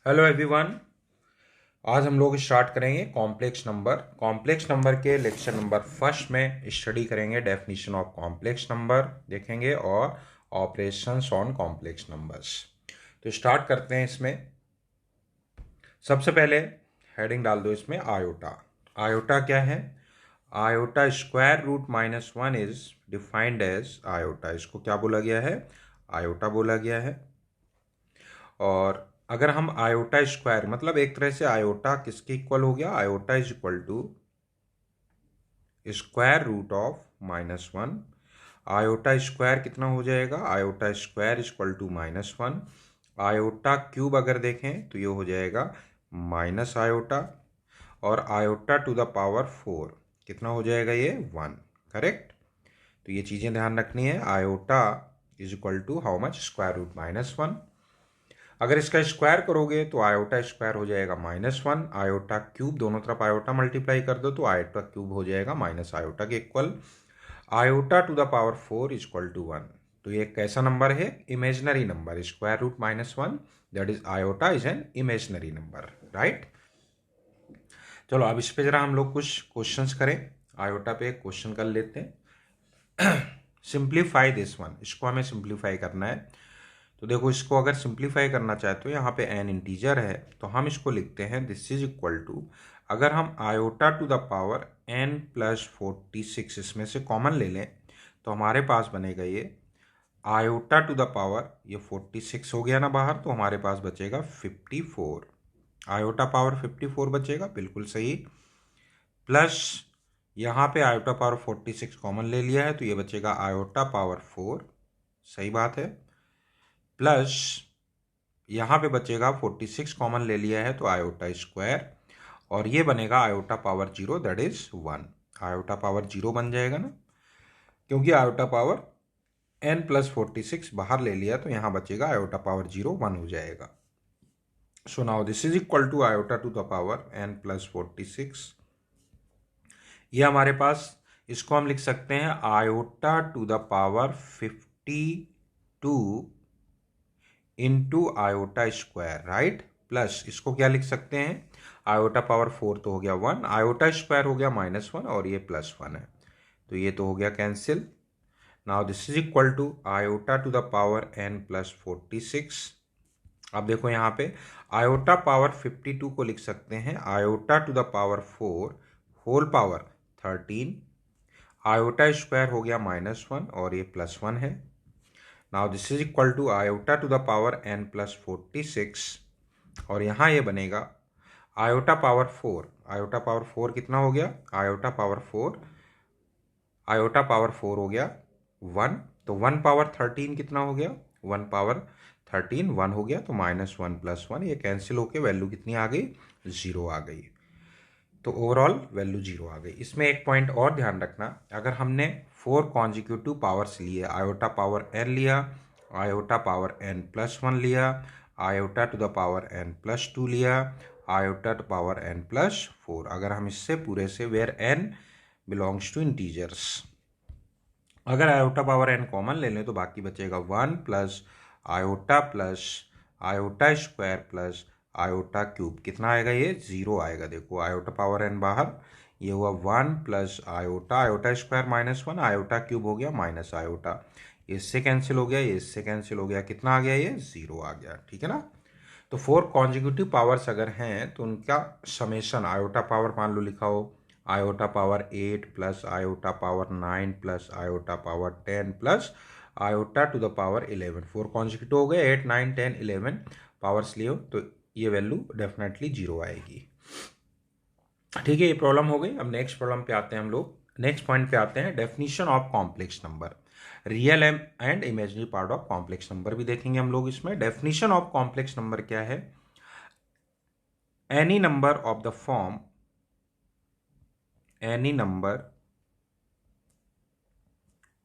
Hello everyone. आज हम लोग स्टार्ट करेंगे कॉम्प्लेक्स नंबर। कॉम्प्लेक्स नंबर के लेक्चर नंबर फर्स्ट में स्टडी करेंगे डेफिनेशन ऑफ कॉम्प्लेक्स नंबर देखेंगे और ऑपरेशंस ऑन कॉम्प्लेक्स नंबर्स। तो स्टार्ट करते हैं। इसमें सबसे पहले हेडिंग डाल दो इसमें आयोटा। आयोटा क्या है? Iota square root minus one is defined as iota. इसको क्या बोला गया है? आयोटा बोला गया है। और अगर हम आयोटा स्क्वायर मतलब एक तरह से आयोटा किसके इक्वल हो गया? Iota is equal to square root of minus one. Iota square कितना हो जाएगा? Iota square equal to minus one. Iota cube अगर देखें तो ये हो जाएगा माइनस आयोटा, और iota to the power four कितना हो जाएगा? ये वन। करेक्ट। तो ये चीज़ें ध्यान रखनी है। Iota is equal to how much? Square root minus one. अगर इसका स्क्वायर करोगे तो आयोटा स्क्वायर हो जाएगा माइनस वन। आयोटा क्यूब दोनों तरफ आयोटा मल्टीप्लाई कर दो तो आयोटा क्यूब हो जाएगा माइनस आयोटा के equal. Iota to the power four equal to one. तो ये कैसा नंबर है? Imaginary number. Square root minus one, that is iota is an imaginary number, right. चलो अब इस पे जरा हम लोग कुछ क्वेश्चंस करें। आयोटा पे एक क्वेश्चन कर लेते हैं। Simplify this one. इसको हमें सिंप्लीफाई करना है। तो देखो, इसको अगर सिंप्लीफाई करना चाहते हो, यहाँ पे एन इंटीजर है तो हम इसको लिखते हैं दिस इज इक्वल टू, अगर हम iota to the power n plus 46 इसमें से कॉमन ले लें तो हमारे पास बनेगा ये आयोटा टू द पावर, ये 46 हो गया ना बाहर, तो हमारे पास बचेगा 54। आयोटा पावर 54 बचेगा, बिल्कुल सही। प्लस यहाँ पे आयोटा पावर 46 कॉमन ले लिया है तो ये बचेगा आयोटा पावर 4, सही बात है। प्लस यहाँ पे बचेगा 46 कॉमन ले लिया है तो आयोटा स्क्वायर, और ये बनेगा iota power zero, that is one. Iota power zero बन जाएगा ना, क्योंकि आयोटा पावर एन प्लस 46 बाहर ले लिया तो यहाँ बचेगा आयोटा पावर जीरो, वन हो जाएगा। So now this is equal to iota to the power n plus 46। ये हमारे पास, इसको हम लिख सकते हैं iota to the power 52 into iota square, right. Plus इसको क्या लिख सकते हैं? आयोटा पावर फोर तो हो गया वन, आयोटा स्क्वायर हो गया माइनस वन, और ये प्लस वन है तो ये तो हो गया cancel. Now this is equal to iota to the power n plus 46। अब देखो यहाँ पे आयोटा पावर 52 को लिख सकते हैं iota to the power four whole power 13। Iota square हो गया माइनस वन और ये प्लस वन है। Now this is equal to iota to the power n plus 46, और यहाँ ये बनेगा iota power four. Iota power four कितना हो गया? Iota power four, iota power four हो गया वन, तो वन पावर 13 कितना हो गया? वन पावर 13 वन हो गया, तो माइनस वन प्लस वन, ये कैंसिल होके वैल्यू कितनी आ गई? जीरो आ गई। तो ओवरऑल वैल्यू जीरो आ गई। इसमें एक पॉइंट और ध्यान रखना, अगर हमने फोर कॉन्जिक्यूटिव पावर्स लिए, आयोटा पावर एन लिया, iota power n plus one लिया, iota to the power n plus two लिया, iota to power n plus four, अगर हम इससे पूरे से where n belongs to integers, अगर आयोटा पावर एन कॉमन ले लें तो बाकी बचेगा one plus iota square plus iota cube, कितना आएगा? ये जीरो आएगा। देखो आयोटा पावर एन बाहर, ये हुआ one plus iota square minus one, iota cube हो गया माइनस आयोटा, इससे कैंसिल हो गया, ये इससे कैंसिल हो गया, कितना आ गया? ये जीरो आ गया, ठीक है ना। तो फोर कॉन्जिक्यूटिव पावर्स अगर हैं तो उनका समेशन, आयोटा पावर मान लो लिखा हो iota power 8 plus iota power 9 plus iota power 10 plus iota to the power 11, four consecutive हो गए, 8 9 10 11 पावर्स लिए हो तो ये वैल्यू डेफिनेटली जीरो आएगी। ठीक है, ये प्रॉब्लम हो गई। अब नेक्स्ट प्रॉब्लम पे आते हैं हम लोग, नेक्स्ट पॉइंट पे आते हैं, definition of complex number. Real and imaginary part of complex number भी देखेंगे हम लोग इसमें। डेफिनेशन ऑफ कॉम्प्लेक्स नंबर क्या है? Any number of the form, any number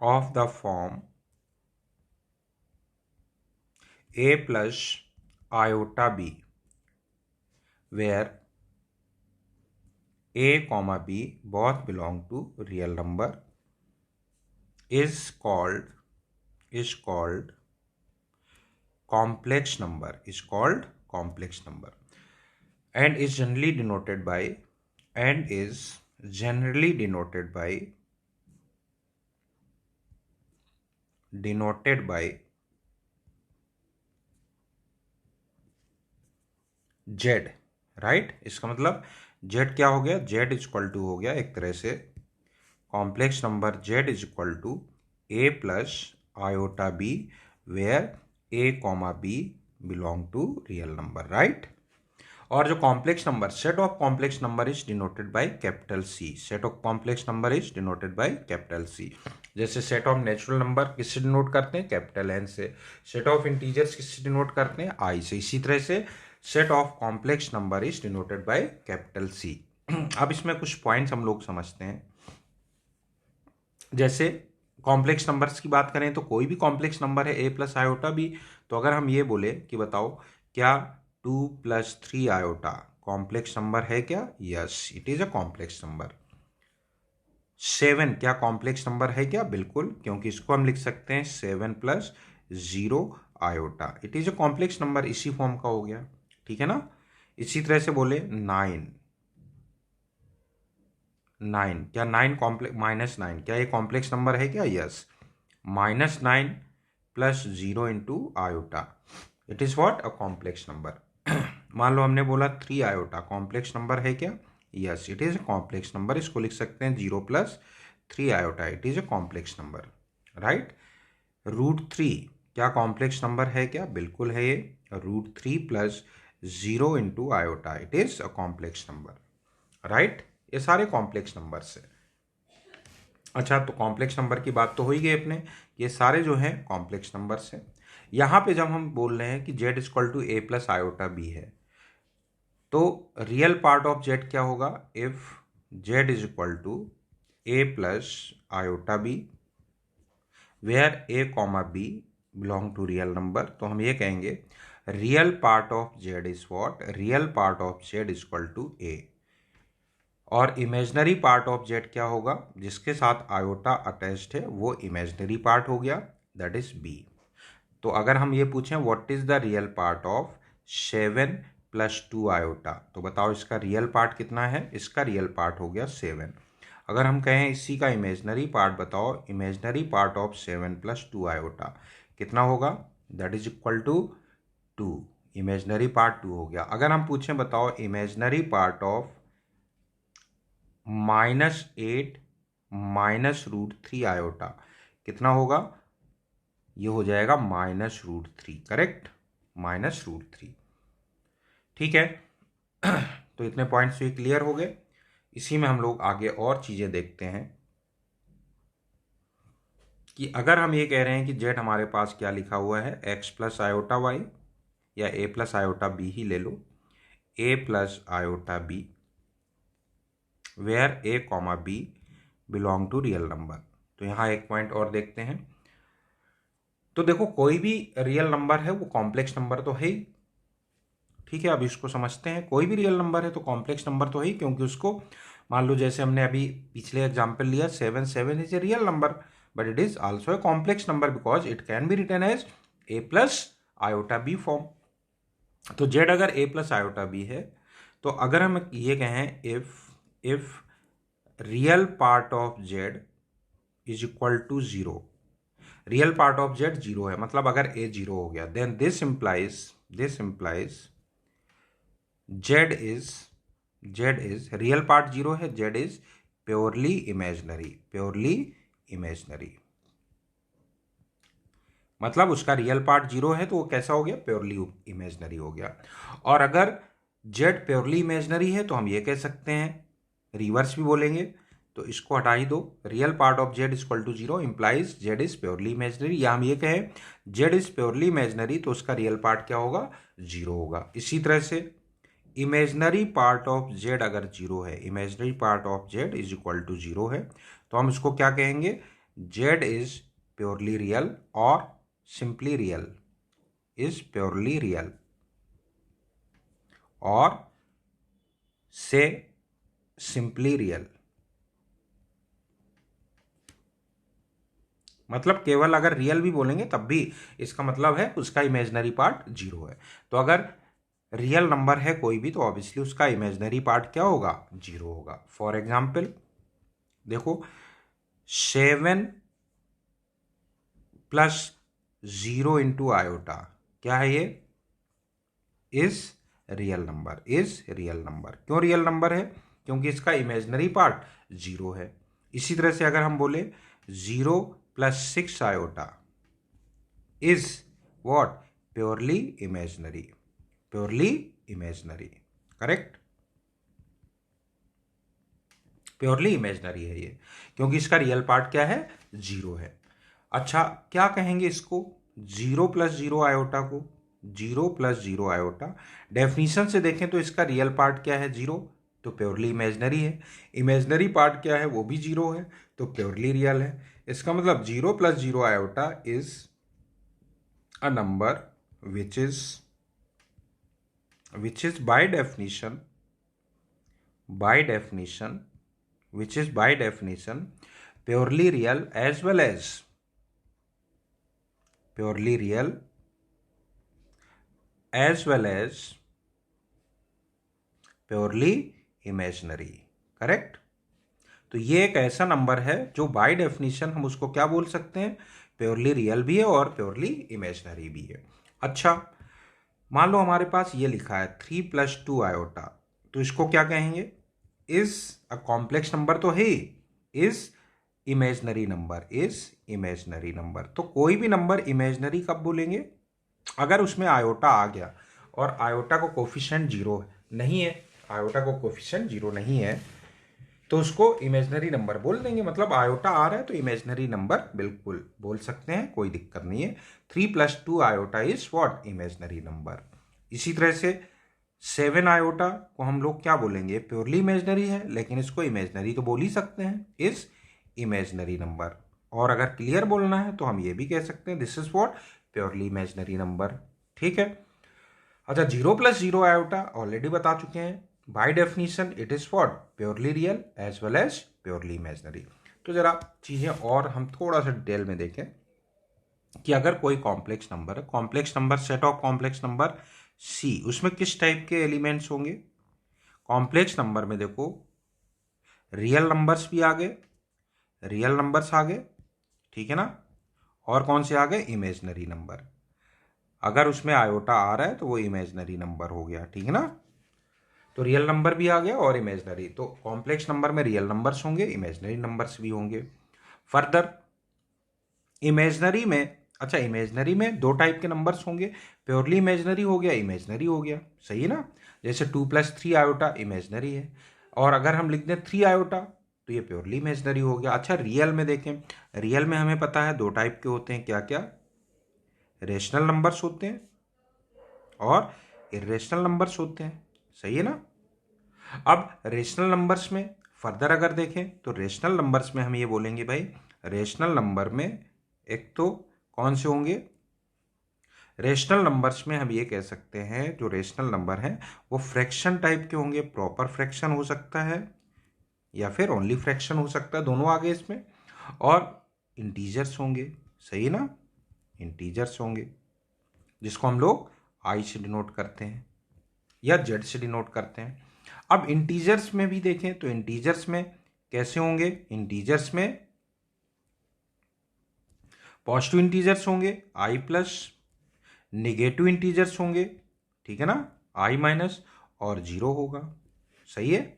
of the form a plus iota b where a comma b both belong to real number is called complex number, is called complex number and is generally denoted by z, right. इसका मतलब z क्या हो गया, z equal to हो गया एक तरह से complex number z is equal to a plus iota b where a comma b belong to real number, right. और जो complex number, set of complex number is denoted by capital C, set of complex number is denoted by capital C. जैसे set of natural number किससे denote करते हैं, capital N से। Set of integers किससे denote करते हैं, I से। इसी तरह से set of complex number is denoted by capital C. अब इसमें कुछ पॉइंट्स हम लोग समझते हैं। जैसे कॉम्प्लेक्स नंबर्स की बात करें तो कोई भी कॉम्प्लेक्स नंबर है a प्लस आयोटा b, तो अगर हम ये बोले कि बताओ क्या 2 + 3 आयोटा कॉम्प्लेक्स नंबर है क्या, yes it is a complex number. 7 क्या कॉम्प्लेक्स नंबर है क्या, बिल्कुल, क्योंकि इसको हम लिख सकते हैं 7 + 0 iota, it is a complex number, इसी फॉर्म का हो गया, ठीक है ना। इसी तरह से बोले 9 क्या 9 कॉम्प्लेक्स, -9 क्या ये कॉम्प्लेक्स नंबर है क्या, yes. -9 + 0 into iota, it is what, a complex number. मान लो हमने बोला 3 आयोटा कॉम्प्लेक्स नंबर है क्या, yes it is a complex number, इसको लिख सकते हैं 0 + 3 iota, it is a complex number, right. √3 क्या कॉम्प्लेक्स नंबर है क्या, बिल्कुल है ये, √3 + 0 into iota, it is a complex number, right. ये सारे कॉम्प्लेक्स नंबर्स है। अच्छा, तो कॉम्प्लेक्स नंबर की बात तो हो ही गई अपने, ये सारे जो हैं कॉम्प्लेक्स नंबर्स हैं। यहाँ पे जब हम बोल रहे हैं कि z = a + आयोटा b है, तो रियल पार्ट ऑफ z क्या होगा, if z = a + iota b where a, b belong to real number, तो हम ये कहेंगे real part of z is what, real part of z = a। और imaginary part of z क्या होगा, जिसके साथ आयोटा अटैच्ड है वो इमेजनरी पार्ट हो गया, दैट इज b। तो अगर हम ये पूछें what is the real part of 7 + 2 iota, तो बताओ इसका रियल पार्ट कितना है, इसका रियल पार्ट हो गया 7। अगर हम कहें इसी का इमेजनरी पार्ट बताओ, इमेजनरी पार्ट ऑफ 7 + 2 आयोटा कितना होगा, that is equal to 2, imaginary part 2 हो गया। अगर हम पूछें बताओ इमेजनरी पार्ट ऑफ -8 - √3 आयोटा कितना होगा, ये हो जाएगा -√3, करेक्ट, -√3, ठीक है। तो इतने पॉइंट्स ये क्लियर हो गए। इसी में हम लोग आगे और चीजें देखते हैं कि अगर हम ये कह रहे हैं कि z हमारे पास क्या लिखा हुआ है, x + आयोटा y, या a + आयोटा b ही ले लो, a + iota b where a, b belong to real number. तो यहाँ एक पॉइंट और देखते हैं। तो देखो कोई भी रियल नंबर है वो कॉम्प्लेक्स नंबर तो है ही, ठीक है। अब इसको समझते हैं, कोई भी रियल नंबर है तो कॉम्प्लेक्स नंबर तो है ही, क्योंकि उसको मान लो जैसे हमने अभी पिछले एग्जाम्पल लिया 7 is a real number, but it is also a complex number because it can be written as a + iota b form. तो z अगर a + आयोटा b है, तो अगर हम ये कहें if real part of z is equal to 0, real part of z 0 है, मतलब अगर a 0 हो गया, then this implies z is real part 0 है, z इज प्योरली इमेजनरी, मतलब उसका रियल पार्ट 0 है तो वो कैसा हो गया, प्योरली इमेजनरी हो गया। और अगर z प्योरली इमेजनरी है तो हम ये कह सकते हैं, रिवर्स भी बोलेंगे, तो इसको हटा ही दो, real part of z = 0 implies z is purely imaginary, या हम ये कहें z इज प्योरली इमेजनरी तो उसका रियल पार्ट क्या होगा, 0 होगा। इसी तरह से इमेजनरी पार्ट ऑफ z अगर 0 है, imaginary part of z is equal to 0 है, तो हम इसको क्या कहेंगे, z इज प्योरली रियल और simply real, is purely real और से सिंपली रियल, मतलब केवल अगर रियल भी बोलेंगे तब भी इसका मतलब है उसका इमेजनरी पार्ट 0 है। तो अगर रियल नंबर है कोई भी तो ऑब्वियसली उसका इमेजनरी पार्ट क्या होगा, 0 होगा। फॉर एग्जाम्पल देखो 7 प्लस 0 इंटू आयोटा क्या है, ये is real number, is real number. क्यों रियल नंबर है, क्योंकि इसका इमेजनरी पार्ट 0 है। इसी तरह से अगर हम बोले 0 plus 6 iota is what, purely imaginary, purely imaginary, correct, purely imaginary है ये, क्योंकि इसका रियल पार्ट क्या है, 0 है। अच्छा क्या कहेंगे इसको, 0 प्लस 0 आयोटा को, 0 प्लस 0 आयोटा, डेफिनेशन से देखें तो इसका रियल पार्ट क्या है, 0, तो प्योरली इमेजनरी है। इमेजनरी पार्ट क्या है, वो भी 0 है, तो प्योरली रियल है। इसका मतलब 0 plus 0 iota is a number which is by definition which is by definition purely real as well as purely real as well as purely imaginary, correct. तो ये एक ऐसा नंबर है जो बाय डेफिनेशन हम उसको क्या बोल सकते हैं, प्योरली रियल भी है और प्योरली इमेजनरी भी है। अच्छा मान लो हमारे पास ये लिखा है 3 प्लस 2 आयोटा, तो इसको क्या कहेंगे, इज अ कॉम्प्लेक्स नंबर तो है, is imaginary number, is imaginary number. तो कोई भी नंबर इमेजनरी कब बोलेंगे, अगर उसमें आयोटा आ गया और आयोटा को कोफिशिएंट 0 नहीं है, आयोटा को कोफिशिएंट 0 नहीं है, तो उसको इमेजनरी नंबर बोल देंगे। मतलब आयोटा आ रहा है तो इमेजनरी नंबर बिल्कुल बोल सकते हैं, कोई दिक्कत नहीं है। 3 plus 2 iota is what, imaginary number. इसी तरह से 7 आयोटा को हम लोग क्या बोलेंगे, प्योरली इमेजनरी है, लेकिन इसको इमेजनरी तो बोल ही सकते हैं, इज इमेजनरी नंबर। और अगर क्लियर बोलना है तो हम ये भी कह सकते हैं this is what, purely imaginary number, ठीक है। अच्छा 0 प्लस 0 आयोटा ऑलरेडी बता चुके हैं, by definition it is what, purely real as well as purely imaginary. तो जरा चीजें और हम थोड़ा सा डिटेल में देखें कि अगर कोई कॉम्प्लेक्स नंबर है, complex number set of complex number C, उसमें किस टाइप के एलिमेंट्स होंगे। कॉम्प्लेक्स नंबर में देखो रियल नंबर्स भी आ गए, रियल नंबर्स आ गए, ठीक है ना, और कौन से आ गए, इमेजनरी नंबर। अगर उसमें आयोटा आ रहा है तो वो इमेजनरी नंबर हो गया, ठीक है ना। तो रियल नंबर भी आ गया और इमेजनरी, तो कॉम्प्लेक्स नंबर में रियल नंबर्स होंगे, इमेजनरी नंबर्स भी होंगे। फर्दर इमेजनरी में, अच्छा इमेजनरी में दो टाइप के नंबर्स होंगे, प्योरली इमेजनरी हो गया, इमेजनरी हो गया, सही है ना। जैसे 2 प्लस 3 आयोटा इमेजनरी है, और अगर हम लिख दें 3 आयोटा तो ये प्योरली इमेजनरी हो गया। अच्छा रियल में देखें, रियल में हमें पता है दो टाइप के होते हैं, क्या क्या, रेशनल नंबर्स होते हैं और इरेशनल नंबर्स होते हैं, सही है ना। अब रेशनल नंबर्स में फर्दर अगर देखें तो रेशनल नंबर्स में हम ये बोलेंगे भाई, रेशनल नंबर में एक तो कौन से होंगे, रेशनल नंबर्स में हम ये कह सकते हैं जो रेशनल नंबर हैं वो फ्रैक्शन टाइप के होंगे, प्रॉपर फ्रैक्शन हो सकता है या फिर ओनली फ्रैक्शन हो सकता है, दोनों आगे इसमें, और इंटीजर्स होंगे, सही ना, इंटीजर्स होंगे जिसको हम लोग आई से डिनोट करते हैं या जेड से डिनोट करते हैं। अब इंटीजर्स में भी देखें तो इंटीजर्स में कैसे होंगे, इंटीजर्स में पॉजिटिव इंटीजर्स होंगे आई प्लस, निगेटिव इंटीजर्स होंगे, ठीक है ना, आई माइनस, और 0 होगा, सही है।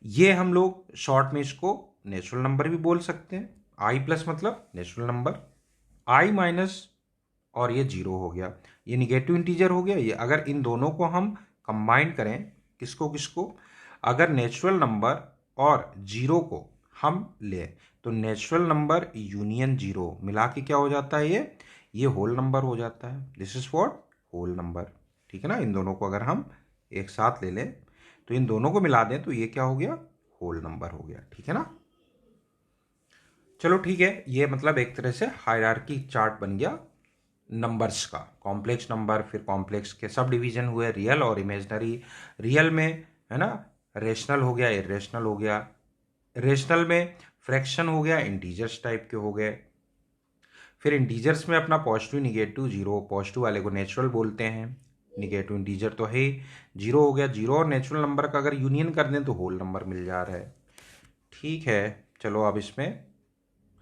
ये हम लोग शॉर्ट में इसको नेचुरल नंबर भी बोल सकते हैं, आई प्लस मतलब नेचुरल नंबर, आई माइनस और ये 0 हो गया, ये निगेटिव इंटीजर हो गया। ये अगर इन दोनों को हम कंबाइन करें, किसको किसको, अगर नेचुरल नंबर और 0 को हम लें तो नेचुरल नंबर यूनियन 0 मिला के क्या हो जाता है, ये होल नंबर हो जाता है, this is what, whole number, ठीक है ना। इन दोनों को अगर हम एक साथ ले लें तो इन दोनों को मिला दें तो ये क्या हो गया, होल नंबर हो गया, ठीक है ना। चलो ठीक है, ये मतलब एक तरह से हायरार्की चार्ट बन गया नंबर्स का, कॉम्प्लेक्स नंबर, फिर कॉम्प्लेक्स के सब डिवीजन हुए, रियल और इमेजनरी। रियल में है ना रेशनल हो गया, इरेशनल हो गया, रेशनल में फ्रैक्शन हो गया, इंटीजर्स टाइप के हो गए, फिर इंटीजर्स में अपना पॉजिटिव निगेटिव 0, पॉजिटिव वाले को नेचुरल बोलते हैं, निगेटिव इंटीजर तो है, जीरो हो गया। जीरो और नेचुरल नंबर का अगर यूनियन कर दें तो होल नंबर मिल जा रहा है। ठीक है, चलो अब इसमें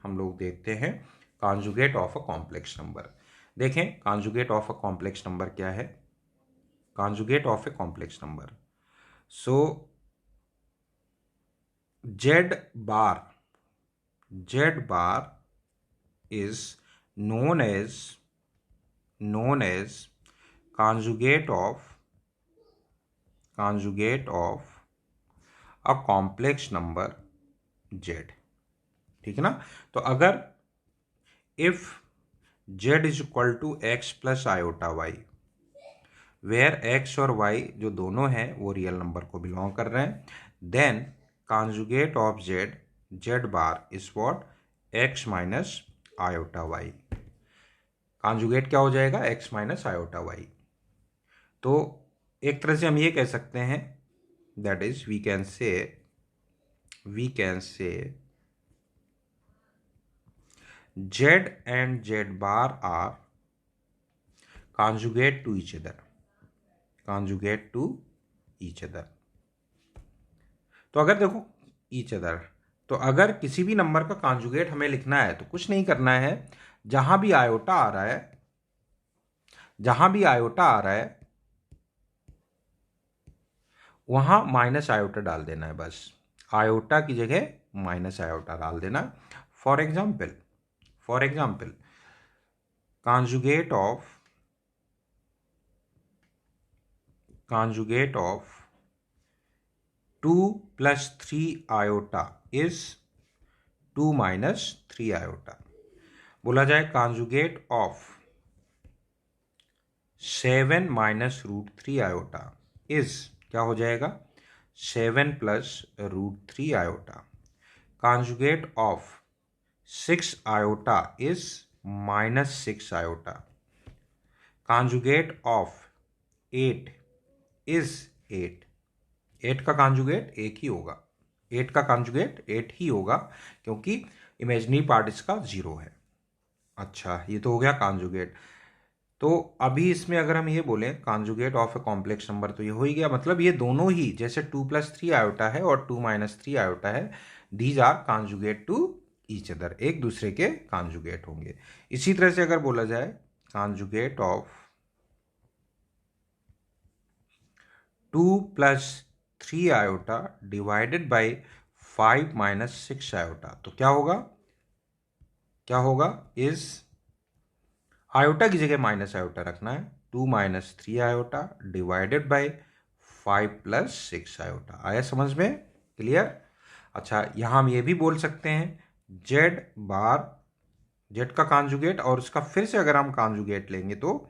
हम लोग देखते हैं conjugate of a complex number. देखें conjugate of a complex number क्या है। Conjugate of a complex number, so z bar is known as conjugate of a complex number z। ठीक है ना। तो अगर if z is equal to x plus iota y, where x और y जो दोनों हैं वो रियल नंबर को बिलोंग कर रहे हैं, then conjugate of z bar is what, x minus iota y। Conjugate क्या हो जाएगा, x माइनस आयोटा y। तो एक तरह से हम ये कह सकते हैं, that is we can say z and z bar are conjugate to each other, तो अगर देखो each other, तो अगर किसी भी नंबर का कॉन्जुगेट हमें लिखना है तो कुछ नहीं करना है, जहां भी आयोटा आ रहा है वहां माइनस आयोटा डाल देना है। बस आयोटा की जगह माइनस आयोटा डाल देना। For example conjugate of 2 plus 3 iota is 2 minus 3 iota। बोला जाए conjugate of 7 minus root 3 iota is क्या हो जाएगा, 7 plus root 3 iota। conjugate of 6 iota is minus 6 iota। conjugate of 8 is 8। 8 का कॉन्जुगेट 1 ही होगा, 8 का कॉन्जुगेट 8 ही होगा क्योंकि इमेजिनरी पार्ट इसका 0 है। अच्छा, ये तो हो गया कॉन्जुगेट। तो अभी इसमें अगर हम ये बोलें conjugate of a complex number, तो ये हो ही गया। मतलब ये दोनों ही, जैसे 2 plus 3 आयोटा है और 2 minus 3 आयोटा है, these are conjugate to each other, एक दूसरे के कॉन्जुगेट होंगे। इसी तरह से अगर बोला जाए conjugate of 2 plus 3 iota divided by 5 minus 6 iota, तो क्या होगा इज आयोटा की जगह माइनस आयोटा रखना है। 2 minus 3 iota divided by 5 plus 6 iota. आया समझ में, क्लियर। अच्छा, यहां हम ये भी बोल सकते हैं जेड का कॉन्जुगेट, और उसका फिर से अगर हम कॉन्जुगेट लेंगे तो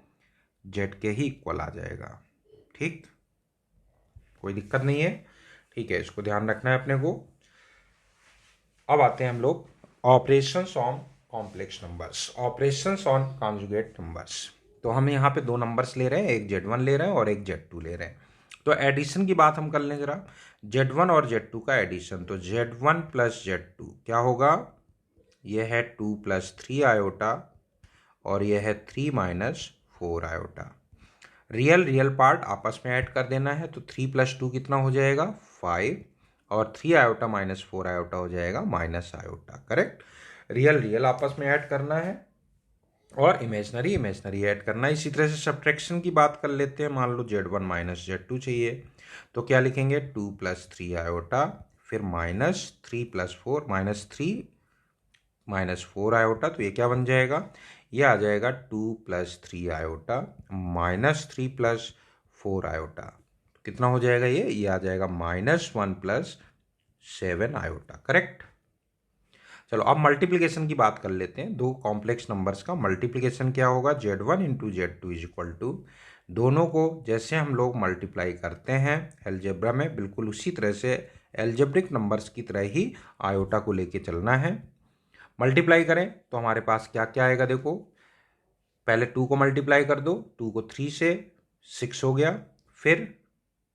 जेड के ही इक्वल आ जाएगा। ठीक, कोई दिक्कत नहीं है। ठीक है, इसको ध्यान रखना है अपने को। अब आते हैं हम लोग operations on complex numbers, operations on conjugate numbers. तो हम यहाँ पे दो नंबर्स ले रहे हैं, एक Z1 ले रहे हैं और एक Z2 ले रहे हैं। तो एडिशन की बात हम कर लें जरा, Z1 और Z2 का एडिशन। तो Z1 प्लस Z2 क्या होगा, यह है 2 plus 3 आयोटा और यह है 3 minus 4 आयोटा। रियल पार्ट आपस में ऐड कर देना है, तो 3 plus 2 कितना हो जाएगा, 5, और 3 आयोटा माइनस 4 आयोटा हो जाएगा माइनस आयोटा। करेक्ट, रियल आपस में ऐड करना है और इमेजनरी ऐड करना है। इसी तरह से सब्ट्रैक्शन की बात कर लेते हैं। मान लो Z1 माइनस Z2 चाहिए, तो क्या लिखेंगे, 2 plus 3 आयोटा, फिर minus 3 plus 4 minus 3 minus 4 iota, तो ये क्या बन जाएगा, ये आ जाएगा 2 plus 3 iota minus 3 plus 4 iota. तो कितना हो जाएगा, ये आ जाएगा -1 plus 7 आयोटा। करेक्ट। चलो अब मल्टीप्लिकेशन की बात कर लेते हैं। दो कॉम्प्लेक्स नंबर्स का मल्टीप्लिकेशन क्या होगा, Z1 into Z2 is equal to, दोनों को जैसे हम लोग मल्टीप्लाई करते हैं एलजेब्रा में, बिल्कुल उसी तरह से एल्जेब्रिक नंबर्स की तरह ही आयोटा को लेके चलना है। मल्टीप्लाई करें तो हमारे पास क्या क्या आएगा, देखो पहले 2 को मल्टीप्लाई कर दो, 2 को 3 से 6 हो गया, फिर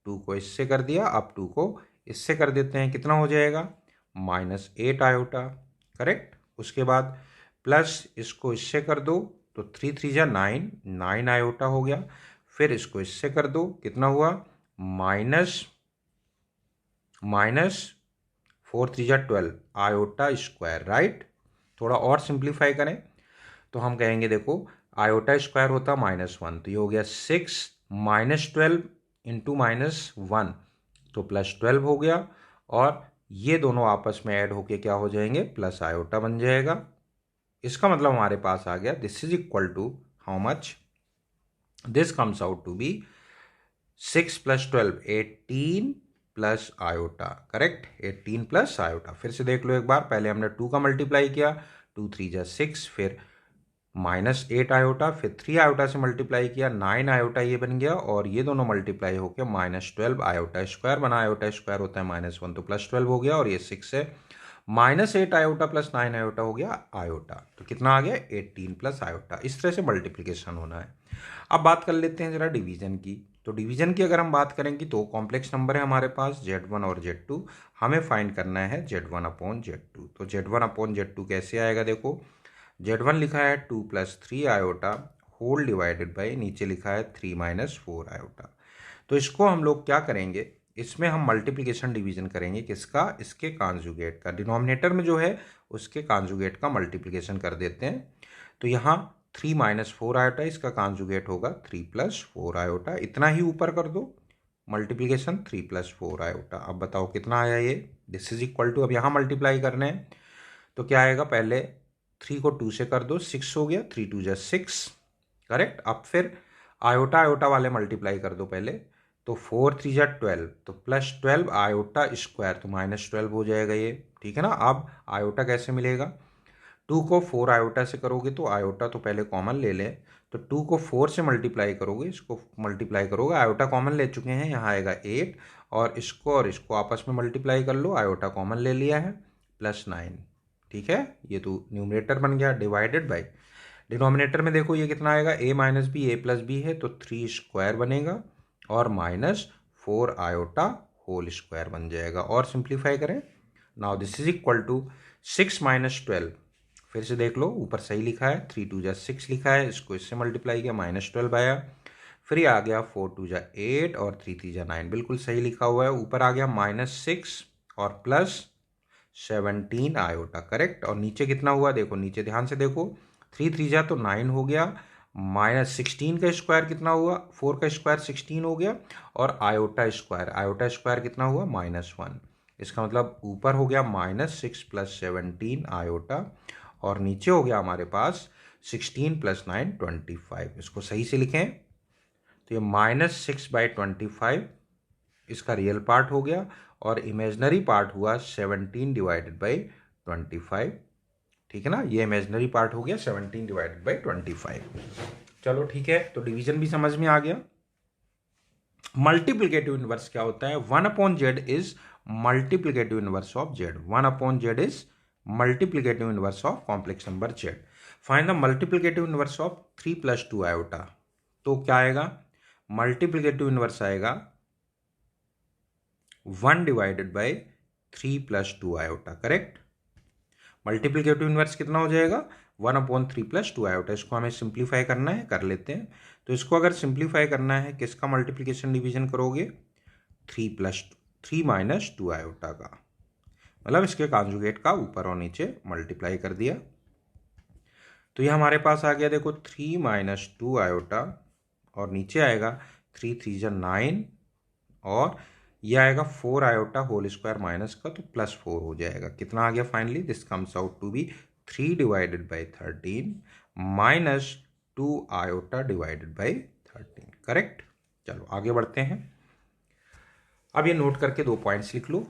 2 को इससे कर दिया, अब 2 को इससे कर देते हैं, कितना हो जाएगा, -8 आयोटा। करेक्ट। उसके बाद प्लस इसको इससे कर दो, तो 3 3 जा 9 आयोटा हो गया। फिर इसको इससे कर दो, कितना हुआ माइनस 4 3 जा 12 आयोटा स्क्वायर, राइट। थोड़ा और सिंप्लीफाई करें तो हम कहेंगे देखो आयोटा स्क्वायर होता -1, तो ये हो गया 6 -12 इंटू -1 तो +12 हो गया, और ये दोनों आपस में ऐड होके क्या हो जाएंगे, प्लस आयोटा बन जाएगा। इसका मतलब हमारे पास आ गया this is equal to how much, this comes out to be 6 + 12 18 plus iota, correct, 18 plus iota. फिर से देख लो एक बार, पहले हमने 2 का मल्टीप्लाई किया, 2 3 जा 6, फिर -8 आयोटा, फिर 3 आयोटा से मल्टीप्लाई किया 9 आयोटा ये बन गया, और ये दोनों मल्टीप्लाई होकर -12 आयोटा स्क्वायर बना। आयोटा स्क्वायर होता है -1 तो +12 हो गया, और ये 6 है, -8 आयोटा प्लस 9 आयोटा हो गया आयोटा, तो कितना आ गया 18 प्लस आयोटा। इस तरह से मल्टीप्लिकेशन होना है। अब बात कर लेते हैं जरा डिवीजन की। तो डिवीजन की अगर हम बात करेंगे तो कॉम्प्लेक्स नंबर है हमारे पास Z1 और Z2, हमें फाइंड करना है Z1/Z2। तो Z1/Z2 कैसे आएगा, देखो Z1 लिखा है 2 + 3 आयोटा होल डिवाइडेड बाई, नीचे लिखा है 3 - 4 आयोटा। तो इसको हम लोग क्या करेंगे, इसमें हम मल्टीप्लिकेशन डिवीजन करेंगे, किसका, इसके कॉन्जुगेट का। डिनोमिनेटर में जो है उसके कॉन्जुगेट का मल्टीप्लिकेशन कर देते हैं। तो यहाँ 3 - 4 आयोटा, इसका कॉन्जुगेट होगा 3 + 4 आयोटा। इतना ही ऊपर कर दो मल्टीप्लिकेशन 3 + 4 आयोटा। अब बताओ कितना आया ये, दिस इज इक्वल टू, अब यहाँ मल्टीप्लाई करने हैं तो क्या आएगा, पहले 3 को 2 से कर दो, 6 हो गया, 3 2 जा 6, करेक्ट। अब फिर आयोटा आयोटा वाले मल्टीप्लाई कर दो पहले, तो 4 3 जा 12, तो +12 आयोटा स्क्वायर, तो -12 हो जाएगा ये, ठीक है ना। अब आयोटा कैसे मिलेगा, 2 को 4 आयोटा से करोगे तो आयोटा तो पहले कॉमन ले लें, तो 2 को 4 से मल्टीप्लाई करोगे, इसको मल्टीप्लाई करोगे, आयोटा कॉमन ले चुके हैं, यहाँ आएगा 8, और इसको आपस में मल्टीप्लाई कर लो, आयोटा कॉमन ले लिया है, +9, ठीक है। ये तो न्यूमरेटर बन गया, डिवाइडेड बाई डिनोमिनेटर में देखो ये कितना आएगा, a - b a + b है तो 3 स्क्वायर बनेगा, और -4 आयोटा होल स्क्वायर बन जाएगा। और सिंप्लीफाई करें, now this is equal to 6 - 12, फिर से देख लो ऊपर सही लिखा है, 3 2 जा 6 लिखा है, इसको इससे मल्टीप्लाई किया, -12 आया, फिर ये आ गया 4 2 जा 8 और 3 3 जा 9, बिल्कुल सही लिखा हुआ है। ऊपर आ गया -6 और +17 आयोटा, करेक्ट। और नीचे कितना हुआ, देखो नीचे ध्यान से देखो, 3 3 जा तो 9 हो गया, -16 का स्क्वायर कितना हुआ, 4 का स्क्वायर 16 हो गया, और आयोटा स्क्वायर कितना हुआ, -1। इसका मतलब ऊपर हो गया -6 + 17 आयोटा, और नीचे हो गया हमारे पास 16 + 9 25। इसको सही से लिखें तो ये -6/25 इसका रियल पार्ट हो गया, और इमेजनरी पार्ट हुआ 17/25, ठीक है ना। ये इमेजनरी पार्ट हो गया 17/25। चलो ठीक है, तो डिवीजन भी समझ में आ गया। मल्टीप्लिकेटिव इनवर्स क्या होता है, 1/z is multiplicative inverse of z, 1/z is multiplicative inverse of complex number z। Find the multiplicative inverse of 3 + 2 iota. तो क्या आएगा, मल्टीप्लिकेटिव इनवर्स आएगा 1/3 + 2 आयोटा, करेक्ट। मल्टीप्लिकेटिव इनवर्स कितना हो जाएगा, 1/3 + 2 आयोटा। इसको हमें सिंप्लीफाई करना है, कर लेते हैं। तो इसको अगर सिंप्लीफाई करना है, किसका मल्टीप्लिकेशन डिवीजन करोगे, 3 - 2 आयोटा का, मतलब इसके कॉन्जुगेट का ऊपर और नीचे मल्टीप्लाई कर दिया। तो ये हमारे पास आ गया, देखो 3 - 2 आयोटा, और नीचे आएगा 3 3 जा 9, और ये आएगा 4 आयोटा होल स्क्वायर माइनस का, तो +4 हो जाएगा। कितना आ गया finally, this comes out to be 3/13 -2 iota divided by 13, correct. चलो आगे बढ़ते हैं। अब ये नोट करके 2 पॉइंट्स लिख लो।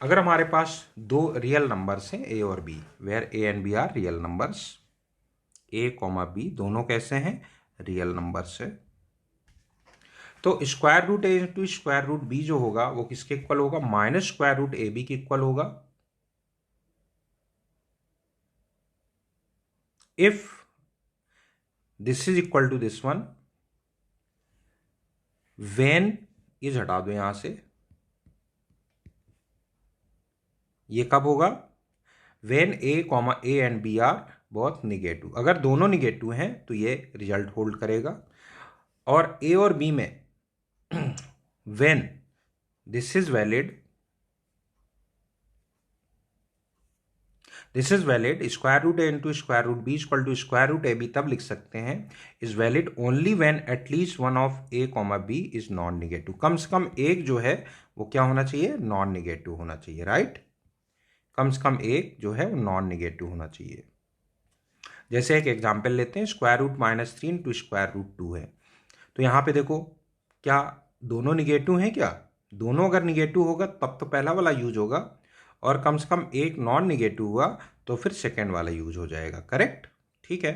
अगर हमारे पास 2 रियल नंबर्स हैं, a और b, where a and b are real numbers, a, b दोनों कैसे हैं, रियल नंबर्स है, तो √a इंटू √b जो होगा वो किसके इक्वल होगा, -√ab के इक्वल होगा। If this is equal to this one, when is हटा दो यहां से, ये कब होगा, when a and b are both negative. अगर दोनों निगेटिव हैं तो ये रिजल्ट होल्ड करेगा। और ए और बी में when this is valid, this is valid, square root A into square root B equal to square root A B तब लिख सकते हैं is valid only when at least one of A comma B is non negative. कम से कम एक जो है वो क्या होना चाहिए, नॉन निगेटिव होना चाहिए, राइट। कम से कम एक जो है वो नॉन निगेटिव होना चाहिए। जैसे एक एग्जाम्पल लेते हैं, square root -3 into square root 2 है। तो यहाँ पे देखो क्या दोनों निगेटिव हैं क्या, दोनों अगर निगेटिव होगा तब तो पहला वाला यूज होगा, और कम से कम एक नॉन निगेटिव हुआ तो फिर सेकेंड वाला यूज हो जाएगा, करेक्ट। ठीक है,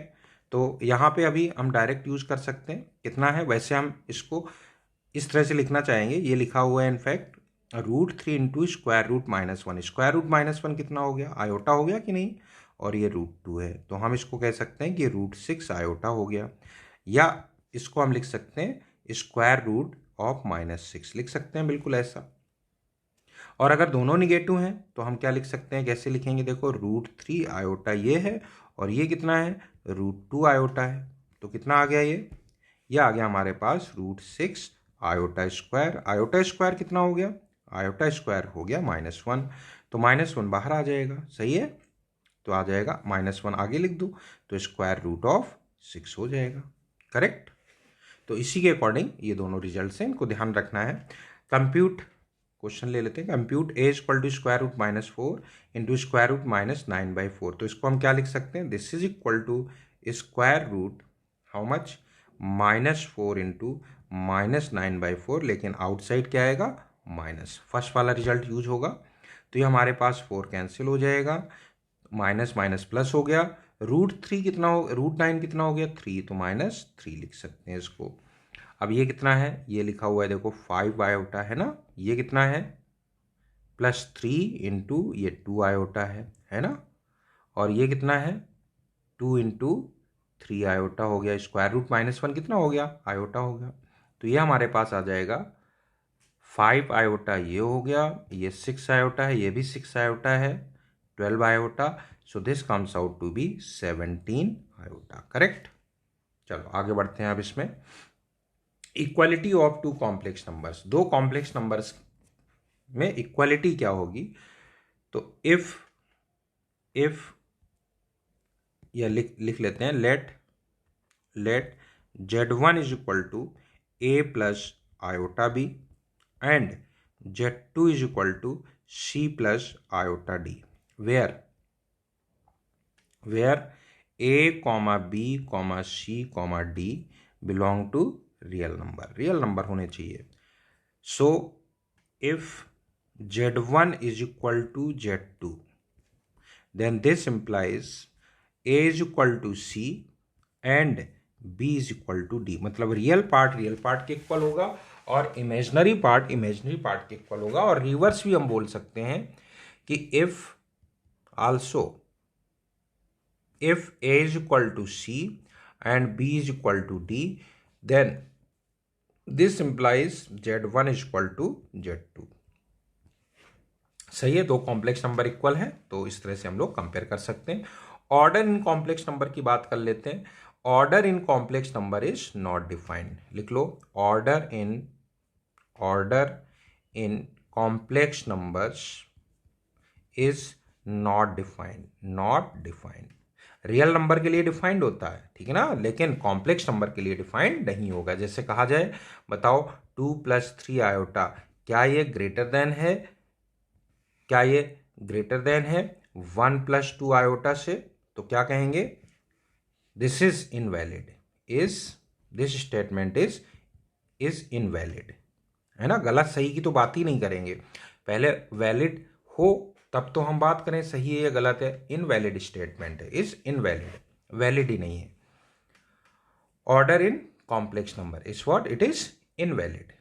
तो यहाँ पे अभी हम डायरेक्ट यूज कर सकते हैं। कितना है, वैसे हम इसको इस तरह से लिखना चाहेंगे, ये लिखा हुआ है in fact √3 into square root -1। Square root -1 कितना हो गया, आयोटा हो गया कि नहीं, और ये √2 है, तो हम इसको कह सकते हैं कि √6 आयोटा हो गया। या इसको हम लिख सकते हैं स्क्वायर रूट ऑफ -6 लिख सकते हैं, बिल्कुल ऐसा। और अगर दोनों निगेटिव हैं तो हम क्या लिख सकते हैं, कैसे लिखेंगे, देखो √3 आयोटा ये है और ये कितना है, √2 आयोटा है। तो कितना आ गया ये आ गया हमारे पास √6 आयोटा स्क्वायर। आयोटा स्क्वायर कितना हो गया, आयोटा स्क्वायर हो गया -1, तो -1 बाहर आ जाएगा, सही है। तो आ जाएगा -1 आगे लिख दो तो स्क्वायर रूट ऑफ 6 हो जाएगा, करेक्ट। तो इसी के अकॉर्डिंग ये दोनों रिजल्ट हैं, इनको ध्यान रखना है। कंप्यूट क्वेश्चन ले लेते हैं, compute a equal to square root -4 into square root -9/4। तो इसको हम क्या लिख सकते हैं, this is equal to square root how much, -4 into -9/4, लेकिन आउटसाइड क्या आएगा, माइनस, फर्स्ट वाला रिजल्ट यूज होगा। तो ये हमारे पास 4 कैंसिल हो जाएगा, माइनस माइनस प्लस हो गया, √3 कितना हो, √9 कितना हो गया, 3, तो -3 लिख सकते हैं इसको। अब ये कितना है, ये लिखा हुआ है देखो 5 आयोटा है ना, ये कितना है +3 इंटू ये 2 आयोटा है ना, और ये कितना है 2 इंटू 3 आयोटा हो गया। स्क्वायर रूट -1 कितना हो गया, आयोटा हो गया। तो ये हमारे पास आ जाएगा 5 आयोटा, ये हो गया, ये 6 आयोटा है, ये भी 6 आयोटा है, 12 iota. So this comes out to be 17 iota, correct. चलो आगे बढ़ते हैं अब इसमें। Equality of two complex numbers, दो कॉम्प्लेक्स नंबर्स में इक्वालिटी क्या होगी, तो इफ या लिख लेते हैं, let Z1 is equal to A plus iota B and Z2 is equal to C plus iota D, where A comma B comma C comma D belong to real number होने चाहिए। So if Z1 is equal to Z2, then this implies A is equal to C and B is equal to D। मतलब real part के equal होगा और imaginary part के equal होगा। और reverse भी हम बोल सकते हैं कि if A is equal to C and B is equal to D, then this implies Z1 is equal to Z2। सही है, दो कॉम्प्लेक्स नंबर इक्वल है, तो इस तरह से हम लोग कंपेयर कर सकते हैं। ऑर्डर इन कॉम्प्लेक्स नंबर की बात कर लेते हैं। Order in complex number is not defined, लिख लो, order in complex numbers is not defined. Real number के लिए डिफाइंड होता है, ठीक है ना, लेकिन कॉम्प्लेक्स नंबर के लिए डिफाइंड नहीं होगा। जैसे कहा जाए, बताओ 2 + 3 आयोटा, क्या ये ग्रेटर देन है, क्या ये ग्रेटर देन है 1 + 2 आयोटा से, तो क्या कहेंगे, this is invalid, this statement is invalid, है ना। गलत सही की तो बात ही नहीं करेंगे, पहले वैलिड हो तब तो हम बात करें सही है या गलत है। इनवैलिड स्टेटमेंट है, इज इनवैलिड, वैलिड ही नहीं है। Order in complex number is what, it is invalid,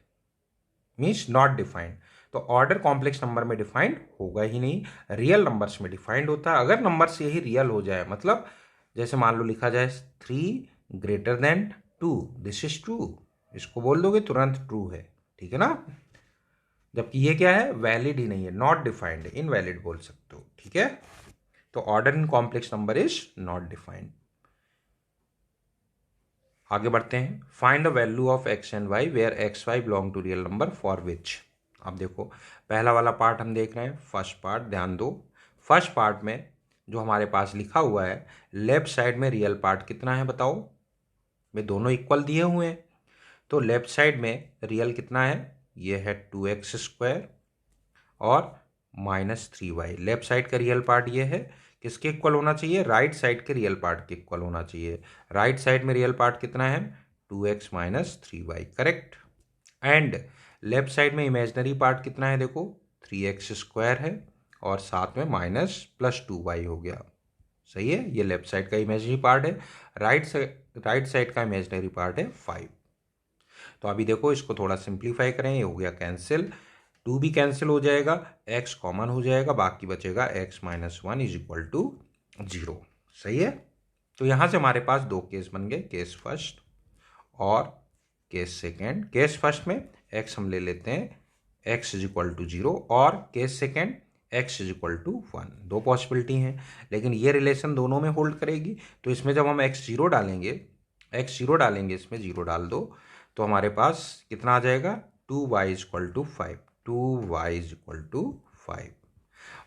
means not defined. तो ऑर्डर कॉम्प्लेक्स नंबर में डिफाइंड होगा ही नहीं, रियल नंबर्स में डिफाइंड होता है। अगर नंबर्स यही रियल हो जाए, मतलब जैसे मान लो लिखा जाए 3 greater than 2, this is true, इसको बोल दोगे तुरंत ट्रू है, ठीक है ना। जबकि ये क्या है, वैलिड ही नहीं है, नॉट डिफाइंड है, इनवैलिड बोल सकते हो, ठीक है। तो order in complex number is not defined. आगे बढ़ते हैं। Find the value of x and y where x y belong to real number for which. अब देखो पहला वाला पार्ट हम देख रहे हैं, फर्स्ट पार्ट ध्यान दो। फर्स्ट पार्ट में जो हमारे पास लिखा हुआ है, लेफ्ट साइड में रियल पार्ट कितना है बताओ। वे दोनों इक्वल दिए हुए हैं, तो लेफ्ट साइड में रियल कितना है, ये है 2x² और -3y। लेफ्ट साइड का रियल पार्ट ये है, किसके इक्वल होना चाहिए, राइट साइड के रियल पार्ट के इक्वल होना चाहिए। राइट साइड में रियल पार्ट कितना है, 2x - 3y, correct. And left side में इमेजनरी पार्ट कितना है, देखो 3x² है और साथ में -+2y हो गया। सही है, ये लेफ्ट साइड का इमेजनरी पार्ट है। राइट साइड का इमेजनरी पार्ट है 5। तो अभी देखो इसको थोड़ा सिंप्लीफाई करें, ये हो गया कैंसिल, 2 भी कैंसिल हो जाएगा, x कॉमन हो जाएगा, बाकी बचेगा x - 1 = 0। सही है, तो यहां से हमारे पास दो केस बन गए, केस फर्स्ट और केस सेकेंड। केस फर्स्ट में x हम ले लेते हैं x = 0 और केस सेकेंड x = 1। दो पॉसिबिलिटी हैं, लेकिन ये रिलेशन दोनों में होल्ड करेगी। तो इसमें जब हम x0 डालेंगे, इसमें 0 डाल दो, तो हमारे पास कितना आ जाएगा, 2y = 5, 2y = 5।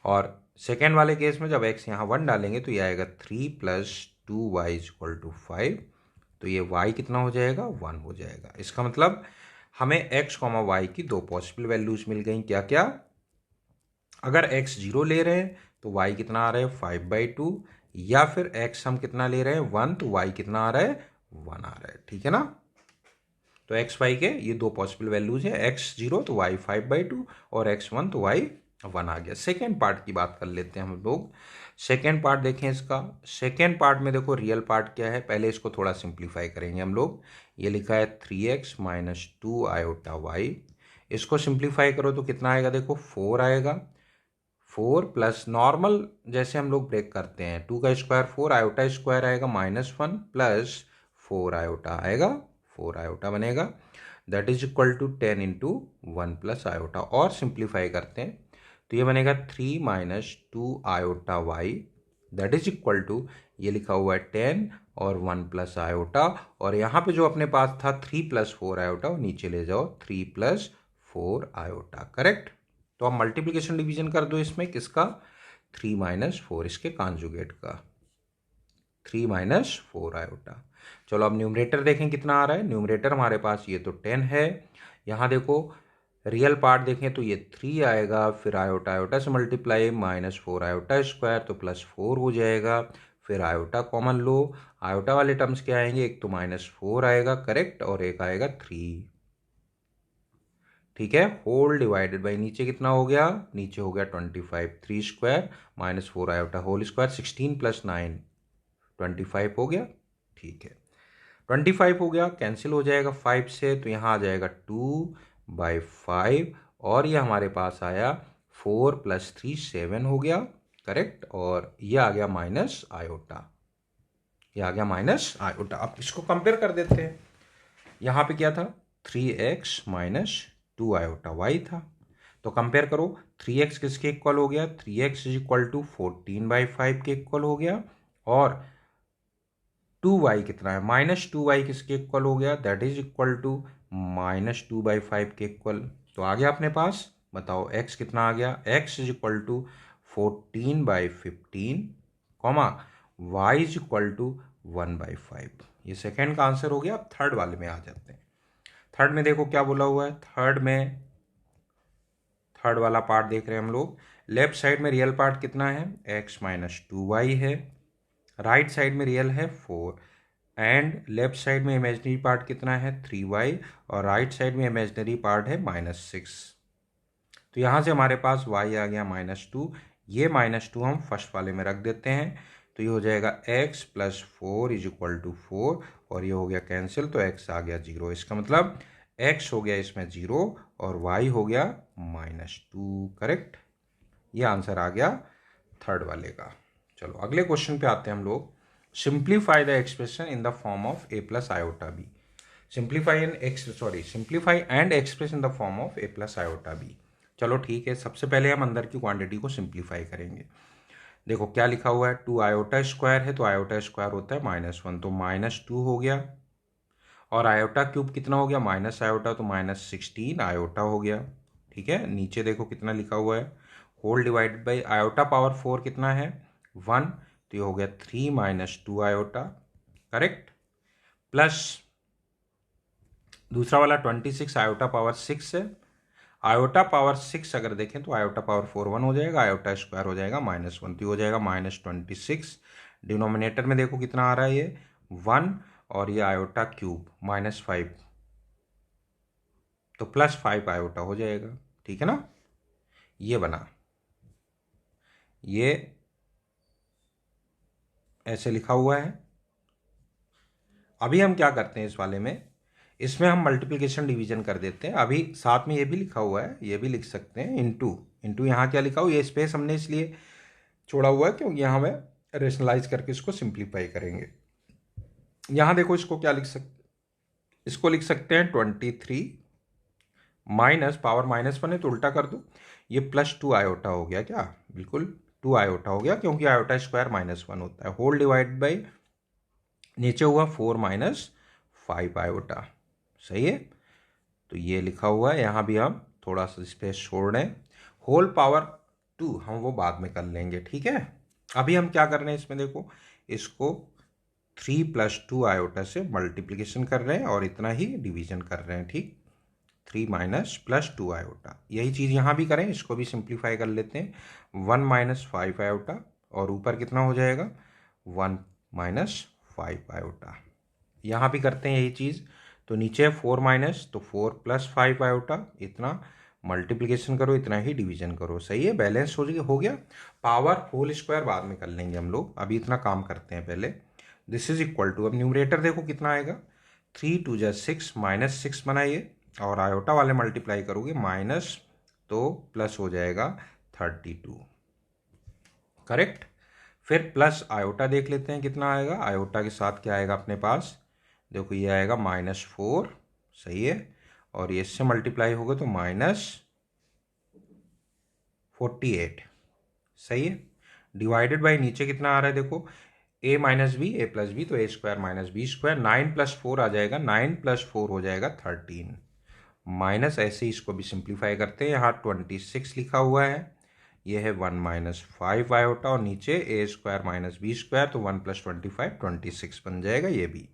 और सेकेंड वाले केस में जब x यहाँ 1 डालेंगे तो ये आएगा 3 + 2y = 5। तो ये y कितना हो जाएगा, 1 हो जाएगा। इसका मतलब हमें x, y की दो पॉसिबल वैल्यूज मिल गई। क्या क्या, अगर x 0 ले रहे हैं तो y कितना आ रहा है, 5/2, या फिर x हम कितना ले रहे हैं, 1, तो y कितना आ रहा है, 1 आ रहा है। ठीक है ना, तो x y के ये दो पॉसिबल वैल्यूज है, x 0 तो y 5/2 और x 1 तो y 1 आ गया। सेकेंड पार्ट की बात कर लेते हैं हम लोग। सेकेंड पार्ट देखें इसका। सेकेंड पार्ट में देखो रियल पार्ट क्या है, पहले इसको थोड़ा सिंप्लीफाई करेंगे हम लोग। ये लिखा है 3x - 2 iota y। इसको सिंप्लीफाई करो तो कितना आएगा, देखो 4 आएगा। 4 प्लस नॉर्मल जैसे हम लोग ब्रेक करते हैं, 2 का स्क्वायर 4, आयोटा स्क्वायर आएगा -1 प्लस 4 आयोटा आएगा, 4 आयोटा बनेगा, that is equal to 10 × 1 + iota. और सिंप्लीफाई करते हैं तो ये बनेगा 3 - 2 iota y, that is equal to, ये लिखा हुआ है 10 और 1 + आयोटा, और यहाँ पे जो अपने पास था 3 + 4 आयोटा, वो नीचे ले जाओ, 3 + 4 आयोटा, करेक्ट। तो आप मल्टीप्लिकेशन डिवीजन कर दो इसमें, किसका, 3 - 4, इसके कॉन्जुगेट का, 3 - 4 आयोटा। चलो अब न्यूमरेटर देखें कितना आ रहा है। न्यूमरेटर हमारे पास ये तो 10 है, यहाँ देखो रियल पार्ट देखें तो ये 3 आएगा, फिर आयोटा आयोटा से मल्टीप्लाई, -4 आयोटा स्क्वायर तो +4 हो जाएगा, फिर आयोटा कॉमन लो, आयोटा वाले टर्म्स क्या आएंगे, एक तो -4 आएगा, करेक्ट, और एक आएगा 3। ठीक है, होल डिवाइडेड बाई नीचे कितना हो गया, नीचे हो गया 25, 3 स्क्वायर -4 आयोटा होल स्क्वायर, 16 + 9 25 हो गया। ठीक है, 25 हो गया, कैंसिल हो जाएगा 5 से, तो यहाँ आ जाएगा 2/5, और ये हमारे पास आया 4 + 3 7 हो गया, करेक्ट, और ये आ गया माइनस आयोटा, ये आ गया माइनस आयोटा। अब इसको कंपेयर कर देते हैं। यहाँ पे क्या था, 3x - 2 आयोटा y था, तो कंपेयर करो, 3x किसके इक्वल हो गया, 3x = 14/5 के इक्वल हो गया, और 2y कितना है, -2y किसके इक्वल हो गया, दैट इज इक्वल टू -2/5 के इक्वल। तो आ गया अपने पास, बताओ x कितना आ गया, x = 14/15, y = 1/5। ये सेकेंड का आंसर हो गया। अब थर्ड वाले में आ जाते हैं। थर्ड में देखो क्या बोला हुआ है, थर्ड वाला पार्ट देख रहे हैं हम लोग। लेफ्ट साइड में रियल पार्ट कितना है, x - 2y है, राइट साइड में रियल है 4, एंड लेफ्ट साइड में इमेजनरी पार्ट कितना है, 3y, और राइट साइड में इमेजनरी पार्ट है -6। तो यहाँ से हमारे पास y आ गया -2, ये -2 हम फर्स्ट वाले में रख देते हैं, तो ये हो जाएगा x + 4 = 4, और ये हो गया कैंसिल, तो x आ गया 0। इसका मतलब x हो गया इसमें 0 और y हो गया -2, करेक्ट। ये आंसर आ गया थर्ड वाले का। चलो अगले क्वेश्चन पे आते हैं हम लोग। Simplify the expression in the form of a + iota b। Simplify and express in the form of a + iota b। चलो ठीक है, सबसे पहले हम अंदर की क्वांटिटी को सिंप्लीफाई करेंगे। देखो क्या लिखा हुआ है, 2 आयोटा स्क्वायर है, तो आयोटा स्क्वायर होता है -1, तो -2 हो गया, और आयोटा क्यूब कितना हो गया, माइनस आयोटा तो -16 आयोटा हो गया। ठीक है, नीचे देखो कितना लिखा हुआ है, whole divided by iota power 4 कितना है 1, तो ये हो गया 3 - 2 आयोटा, करेक्ट। प्लस दूसरा वाला 26 आयोटा पावर 6 है। आयोटा पावर 6 अगर देखें तो आयोटा पावर 4 1 हो जाएगा, आयोटा स्क्वायर हो जाएगा -1, तो हो जाएगा -26। डिनोमिनेटर में देखो कितना आ रहा है ये 1, और ये आयोटा क्यूब -5, तो +5 आयोटा हो जाएगा। ठीक है ना, ये बना, ये ऐसे लिखा हुआ है। अभी हम क्या करते हैं इस वाले में, इसमें हम मल्टीप्लिकेशन डिवीजन कर देते हैं। अभी साथ में ये भी लिखा हुआ है, ये भी लिख सकते हैं इंटू यहाँ क्या लिखा हुआ, ये स्पेस हमने इसलिए छोड़ा हुआ है क्योंकि यहाँ में रेशनलाइज करके इसको सिंप्लीफाई करेंगे। यहाँ देखो इसको क्या लिख सकते, इसको लिख सकते हैं 23 माइनस पावर -1 है तो उल्टा कर दो, ये +2 आयोटा हो गया, क्या बिल्कुल 2 आयोटा हो गया, क्योंकि आयोटा स्क्वायर -1 होता है, होल डिवाइड बाई नीचे हुआ 4 - 5 आयोटा। सही है, तो ये लिखा हुआ है। यहाँ भी हम थोड़ा सा स्पेस छोड़ रहे हैं, होल पावर 2 हम वो बाद में कर लेंगे। ठीक है, अभी हम क्या कर रहे हैं इसमें देखो, इसको 3 + 2 आयोटा से मल्टीप्लिकेशन कर रहे हैं और इतना ही डिवीजन कर रहे हैं। ठीक, 3 - +2 आयोटा, यही चीज़ यहाँ भी करें, इसको भी सिंप्लीफाई कर लेते हैं, 1 - 5 आयोटा, और ऊपर कितना हो जाएगा 1 - 5 आयोटा। यहाँ भी करते हैं यही चीज़, तो नीचे 4 माइनस, तो 4 + 5 आयोटा, इतना मल्टीप्लिकेशन करो, इतना ही डिवीजन करो। सही है, बैलेंस हो गया। पावर होल स्क्वायर बाद में कर लेंगे हम लोग, अभी इतना काम करते हैं पहले। दिस इज इक्वल टू, अब न्यूमरेटर देखो कितना आएगा, 3 2 जा 6 -6 बनाइए, और आयोटा वाले मल्टीप्लाई करोगे माइनस, तो प्लस हो जाएगा 32, करेक्ट। फिर प्लस आयोटा देख लेते हैं कितना आएगा, आयोटा के साथ क्या आएगा अपने पास, देखो ये आएगा -4, सही है, और ये इससे मल्टीप्लाई होगा तो -48, सही है। डिवाइडेड बाय नीचे कितना आ रहा है देखो, a - b, a + b, तो a² - b², 9 + 4 आ जाएगा, 9 + 4 हो जाएगा 13, माइनस ऐसे ही इसको भी सिंप्लीफाई करते हैं। यहाँ 26 लिखा हुआ है, ये है 1 - 5 आयोटा, और नीचे a² - b², तो 1 + 25 26 बन जाएगा ये भी।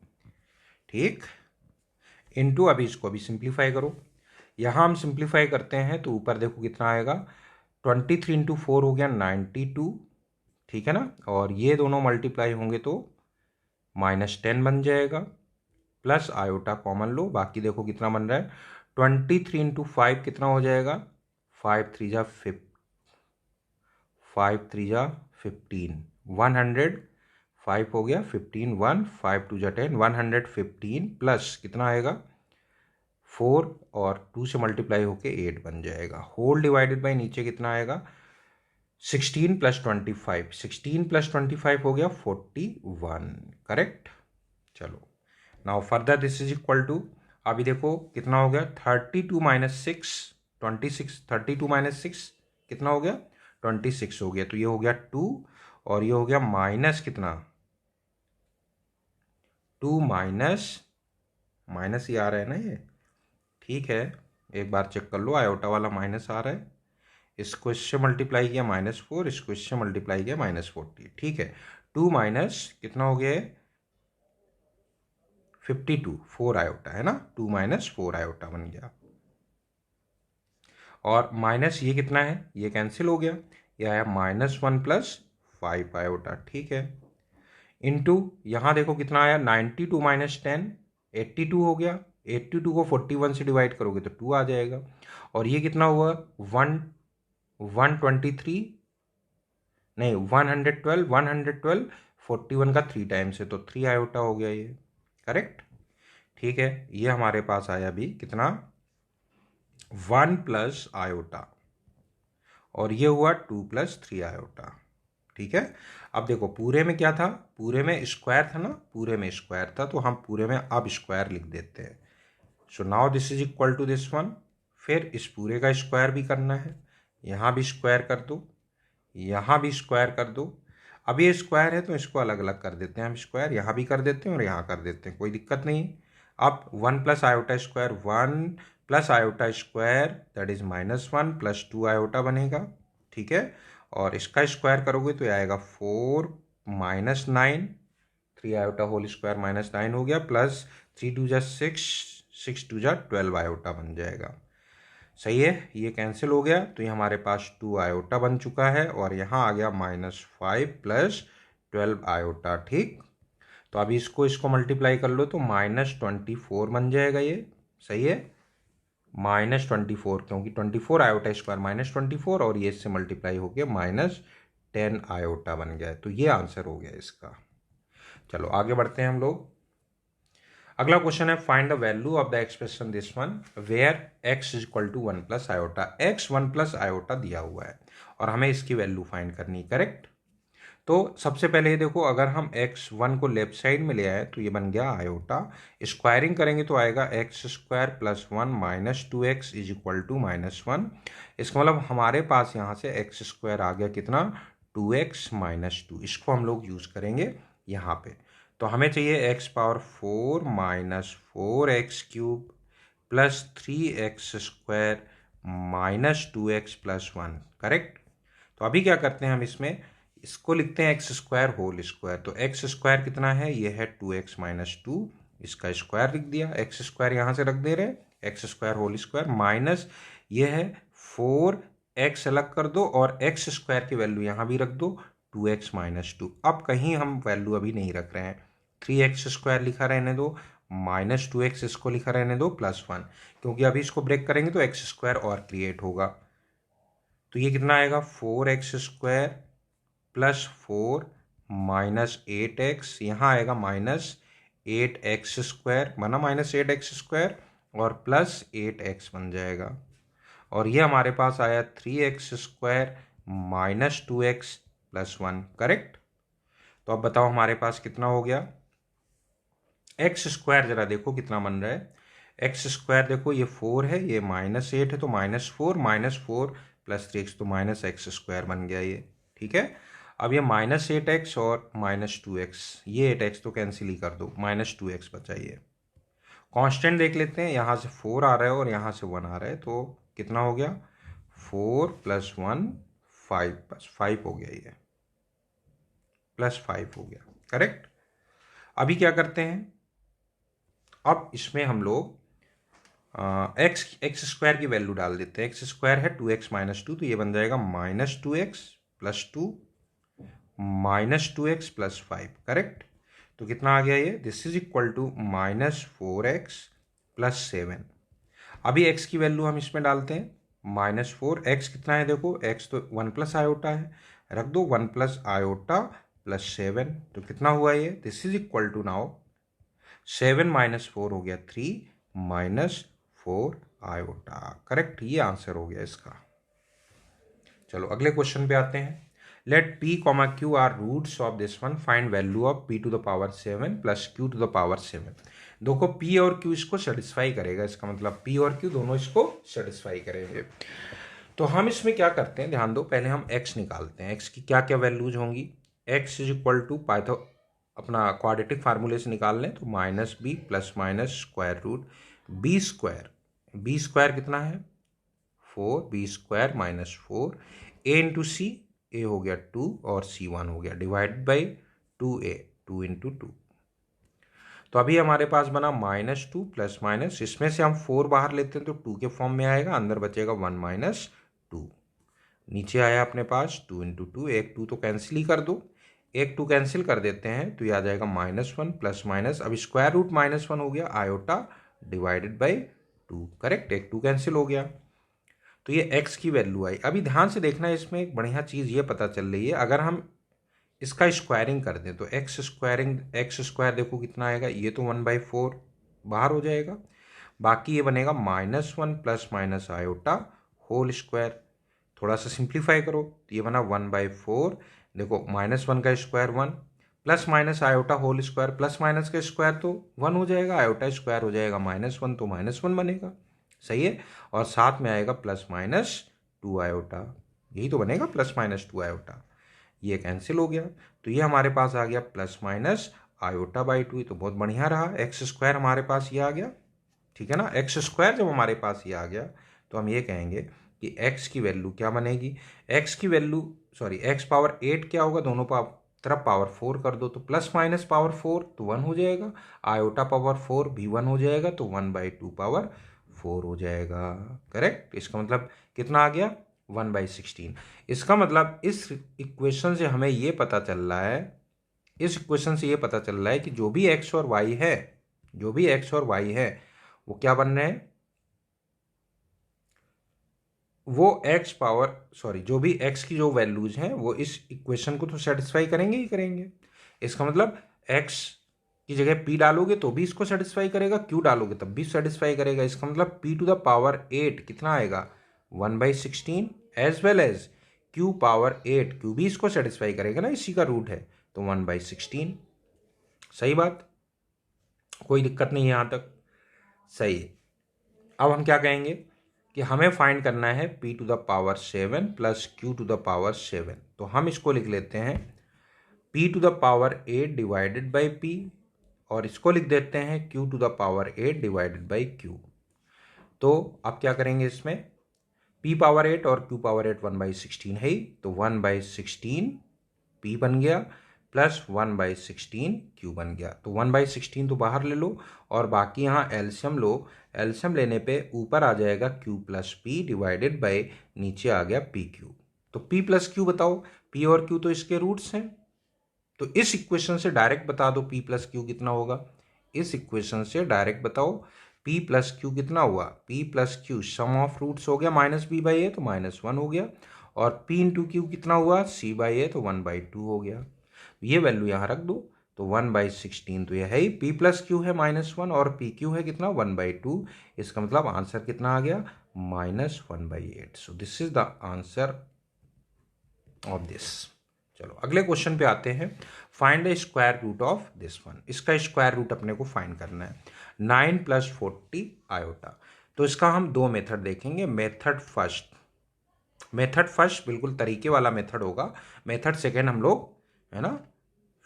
ठीक, इनटू, अभी इसको भी सिंप्लीफाई करो। यहाँ हम सिंप्लीफाई करते हैं तो ऊपर देखो कितना आएगा, 23 × 4 हो गया 92, ठीक है ना, और ये दोनों मल्टीप्लाई होंगे तो -10 बन जाएगा, प्लस आयोटा कॉमन लो, बाकी देखो कितना बन रहा है, 23 × 5 कितना हो जाएगा, 5 3 जा 15, 105 हो गया, 15 1 5 2 जा 10, 115 प्लस कितना आएगा 4, और 2 से मल्टीप्लाई होके 8 बन जाएगा। होल डिवाइडेड बाई नीचे कितना आएगा, 16 + 25, 16 + 25 हो गया 41, करेक्ट। चलो, now further this is equal to, अभी देखो कितना हो गया, 32 - 6 26, 32 - 6 कितना हो गया 26 हो गया, तो ये हो गया 2, और ये हो गया माइनस कितना 2 माइनस ही आ रहा है ना ये, ठीक है, एक बार चेक कर लो, आयोटा वाला माइनस आ रहा है, इसको इससे मल्टीप्लाई किया -4, इसको इससे मल्टीप्लाई किया -40, ठीक है। 2 माइनस कितना हो गया 52, 4 आयोटा है ना, 2 - 4 आयोटा बन गया, और माइनस ये कितना है, ये कैंसिल हो गया, ये आया -1 + 5 आयोटा, ठीक है, इनटू यहाँ देखो कितना आया, 92 - 10 82 हो गया, 82 को 41 से डिवाइड करोगे तो 2 आ जाएगा, और ये कितना हुआ 123 नहीं 112 41 का 3 टाइम्स है तो 3 आयोटा हो गया ये, करेक्ट। ठीक है, ये हमारे पास आया अभी कितना 1 + आयोटा, और ये हुआ 2 + 3 आयोटा, ठीक है। अब देखो पूरे में क्या था, पूरे में स्क्वायर था ना, पूरे में स्क्वायर था, तो हम पूरे में अब स्क्वायर लिख देते हैं। So now this is equal to this one, फिर इस पूरे का स्क्वायर भी करना है, यहाँ भी स्क्वायर कर दो, यहाँ भी स्क्वायर कर दो। अब ये स्क्वायर है तो इसको अलग अलग कर देते हैं हम, स्क्वायर यहाँ भी कर देते हैं और यहाँ कर देते हैं, कोई दिक्कत नहीं। अब 1 plus iota square, 1 plus iota square that is -1 plus 2 iota बनेगा, ठीक है। और इसका स्क्वायर करोगे तो आएगा 4 माइनस 9, 3 आयोटा होल स्क्वायर -9 हो गया, प्लस 3 2 जा 6, 6 2 जा 12 आयोटा बन जाएगा। सही है, ये कैंसिल हो गया, तो ये हमारे पास 2 आयोटा बन चुका है, और यहाँ आ गया -5 प्लस 12 आयोटा, ठीक। तो अभी इसको मल्टीप्लाई कर लो तो -24 बन जाएगा ये। सही है, -24, क्योंकि 24 आयोटा स्क्वायर -24, और ये इससे मल्टीप्लाई हो गया -10 आयोटा बन गया है। तो ये आंसर हो गया इसका। चलो आगे बढ़ते हैं हम लोग। अगला क्वेश्चन है, find the value of the expression this one where x is equal to 1 plus iota. x 1 plus iota दिया हुआ है और हमें इसकी वैल्यू फाइंड करनी, करेक्ट। तो सबसे पहले ये देखो, अगर हम x1 को लेफ्ट साइड में ले आए तो ये बन गया आयोटा, स्क्वायरिंग करेंगे तो आएगा x square plus 1 minus 2x is equal to -1। इसका मतलब हमारे पास यहाँ से x स्क्वायर आ गया कितना, 2x माइनस 2। इसको हम लोग यूज करेंगे यहाँ पे। तो हमें चाहिए x power 4 minus 4x cube plus 3x square minus 2x plus 1, correct. तो अभी क्या करते हैं हम इसको लिखते हैं एक्स स्क्वायर होल स्क्वायर। तो एक्स स्क्वायर कितना है, ये है 2x माइनस 2, इसका स्क्वायर लिख दिया। एक्स स्क्वायर यहाँ से रख दे रहे हैं, x square whole square minus ये है 4x अलग कर दो और एक्स स्क्वायर की वैल्यू यहाँ भी रख दो 2x माइनस 2। अब कहीं हम वैल्यू अभी नहीं रख रहे हैं, 3x स्क्वायर लिखा रहने दो, माइनस 2x इसको लिखा रहने दो, प्लस 1, क्योंकि अभी इसको ब्रेक करेंगे तो एक्स स्क्वायर और क्रिएट होगा। तो ये कितना आएगा, 4x square plus 4 minus 8x, यहाँ आएगा -8x स्क्वायर, बना -8x स्क्वायर और प्लस 8x बन जाएगा। और ये हमारे पास आया 3x square minus 2x plus 1, correct. तो अब बताओ हमारे पास कितना हो गया, एक्स स्क्वायर जरा देखो कितना बन रहा है। एक्स स्क्वायर देखो, ये 4 है, ये -8 है, तो -4 प्लस 3x, तो -x स्क्वायर बन गया ये, ठीक है। अब ये -8x और -2x, ये 8x तो कैंसिल ही कर दो, -2x बचा ये। कांस्टेंट देख लेते हैं, यहाँ से 4 आ रहा है और यहाँ से 1 आ रहा है, तो कितना हो गया, 4 प्लस 1 5, बस 5 हो गया ये, +5 हो गया, करेक्ट। अभी क्या करते हैं, अब इसमें हम लोग एक्स स्क्वायर की वैल्यू डाल देते हैं। एक्स स्क्वायर है 2x माइनस 2, तो ये बन जाएगा -2x plus 2 minus 2x plus 5, correct. तो कितना आ गया ये, this is equal to -4x plus 7। अभी x की वैल्यू हम इसमें डालते हैं, -4x कितना है देखो, x तो 1 प्लस आयोटा है, रख दो 1 प्लस आयोटा प्लस 7, तो कितना हुआ ये, this is equal to now 7 minus 4 हो गया 3 माइनस 4 आयोटा, करेक्ट। ये आंसर हो गया इसका। चलो अगले क्वेश्चन पे आते हैं। Let p, q are roots of this one, find value of p to the power 7 plus q to the power 7। देखो p और q इसको सेटिस्फाई करेगा, इसका मतलब p और q दोनों इसको सेटिस्फाई करेंगे। तो हम इसमें क्या करते हैं, ध्यान दो, पहले हम x निकालते हैं, x की क्या क्या वैल्यूज होंगी। x इज इक्वल टू पाइथो अपना क्वाड्रेटिक फार्मूले से निकाल लें, तो -b plus minus square root b square कितना है 4, b square minus 4, a into c, a हो गया 2 और c 1 हो गया, डिवाइड बाई 2a, 2 इंटू 2। तो अभी हमारे पास बना -2 प्लस माइनस, इसमें से हम 4 बाहर लेते हैं तो 2 के फॉर्म में आएगा, अंदर बचेगा 1 माइनस 2, नीचे आया अपने पास 2 इंटू 2, एक 2 तो कैंसिल ही कर दो, एक 2 कैंसिल कर देते हैं तो ये आ जाएगा -1 प्लस माइनस, अब स्क्वायर रूट -1 हो गया आयोटा डिवाइडेड बाई 2, करेक्ट, एक 2 कैंसिल हो गया। तो ये x की वैल्यू आई। अभी ध्यान से देखना, इसमें एक बढ़िया चीज़ ये पता चल रही है, अगर हम इसका स्क्वायरिंग कर दें तो एक्स स्क्वायर देखो कितना आएगा, ये तो 1/4 बाहर हो जाएगा, बाकी ये बनेगा -1 plus minus iota whole square. थोड़ा सा सिंप्लीफाई करो तो ये बना 1/4, देखो -1 का square 1 plus minus iota whole square, plus minus का स्क्वायर तो 1 हो जाएगा, आयोटा स्क्वायर हो जाएगा -1, तो -1 बनेगा, सही है। और साथ में आएगा +-2 आयोटा, यही तो बनेगा +-2 आयोटा, ये कैंसिल हो गया। तो ये हमारे पास आ गया +- आयोटा बाई 2, तो बहुत बढ़िया रहा। एक्स स्क्वायर हमारे पास ये आ गया, ठीक है ना। एक्स स्क्वायर जब हमारे पास ये आ गया तो हम ये कहेंगे कि एक्स की वैल्यू क्या बनेगी, एक्स की वैल्यू सॉरी एक्स पावर 8 क्या होगा, दोनों तरफ पावर 4 कर दो तो प्लस माइनस पावर 4 तो 1 हो जाएगा, आयोटा पावर 4 भी 1 हो जाएगा, तो 1/2 पावर 4 हो जाएगा। करेक्ट। इसका मतलब कितना आ गया, 1/16। इसका मतलब इस इक्वेशन से हमें ये पता चल रहा है, इस इक्वेशन से ये पता चल रहा है कि जो भी एक्स और वाई है, जो भी एक्स और वाई है वो क्या बन रहे हैं, वो एक्स पावर सॉरी जो भी एक्स की जो वैल्यूज हैं वो इस इक्वेशन को तो सेटिस्फाई करेंगे ही करेंगे। इसका मतलब एक्स की जगह पी डालोगे तो भी इसको सेटिस्फाई करेगा, क्यू डालोगे तब भी सेटिस्फाई करेगा। इसका मतलब पी टू द पावर 8 कितना आएगा, 1/16, as well as q power 8, q भी इसको सेटिस्फाई करेगा ना, इसी का रूट है, तो 1/16। सही बात, कोई दिक्कत नहीं है यहाँ तक, सही है। अब हम क्या कहेंगे कि हमें फाइंड करना है p to the power 7 plus q to the power 7, तो हम इसको लिख लेते हैं p to the power 8 divided by p, और इसको लिख देते हैं q to the power 8 divided by q। तो अब क्या करेंगे इसमें, p पावर 8 और q पावर 8 1/16 है ही, तो 1/16 p बन गया प्लस 1/16 q बन गया। तो 1/16 तो बाहर ले लो और बाकी यहाँ एलसीएम लो, एलसीएम लेने पे ऊपर आ जाएगा q plus P divided by नीचे आ गया पी क्यू। तो p प्लस क्यू बताओ, p और q तो इसके रूट्स हैं, तो इस इक्वेशन से डायरेक्ट बता दो p प्लस क्यू कितना होगा। इस इक्वेशन से डायरेक्ट बताओ p प्लस क्यू कितना हुआ, p plus q sum of roots हो गया -b/a तो -1 हो गया, और p इंटू क्यू कितना हुआ c/a तो 1/2 हो गया। ये वैल्यू यहाँ रख दो, तो 1/16 तो ये है ही, p प्लस क्यू है -1 और पी क्यू है कितना 1/2। इसका मतलब आंसर कितना आ गया, -1/8। So this is the answer of this. चलो अगले क्वेश्चन पे आते हैं। Find the square root of this one, इसका स्क्वायर रूट अपने को फाइंड करना है। 9 + 40 आयोटा, तो इसका हम दो मेथड देखेंगे। मेथड फर्स्ट बिल्कुल तरीके वाला मेथड होगा, मेथड सेकेंड हम लोग है ना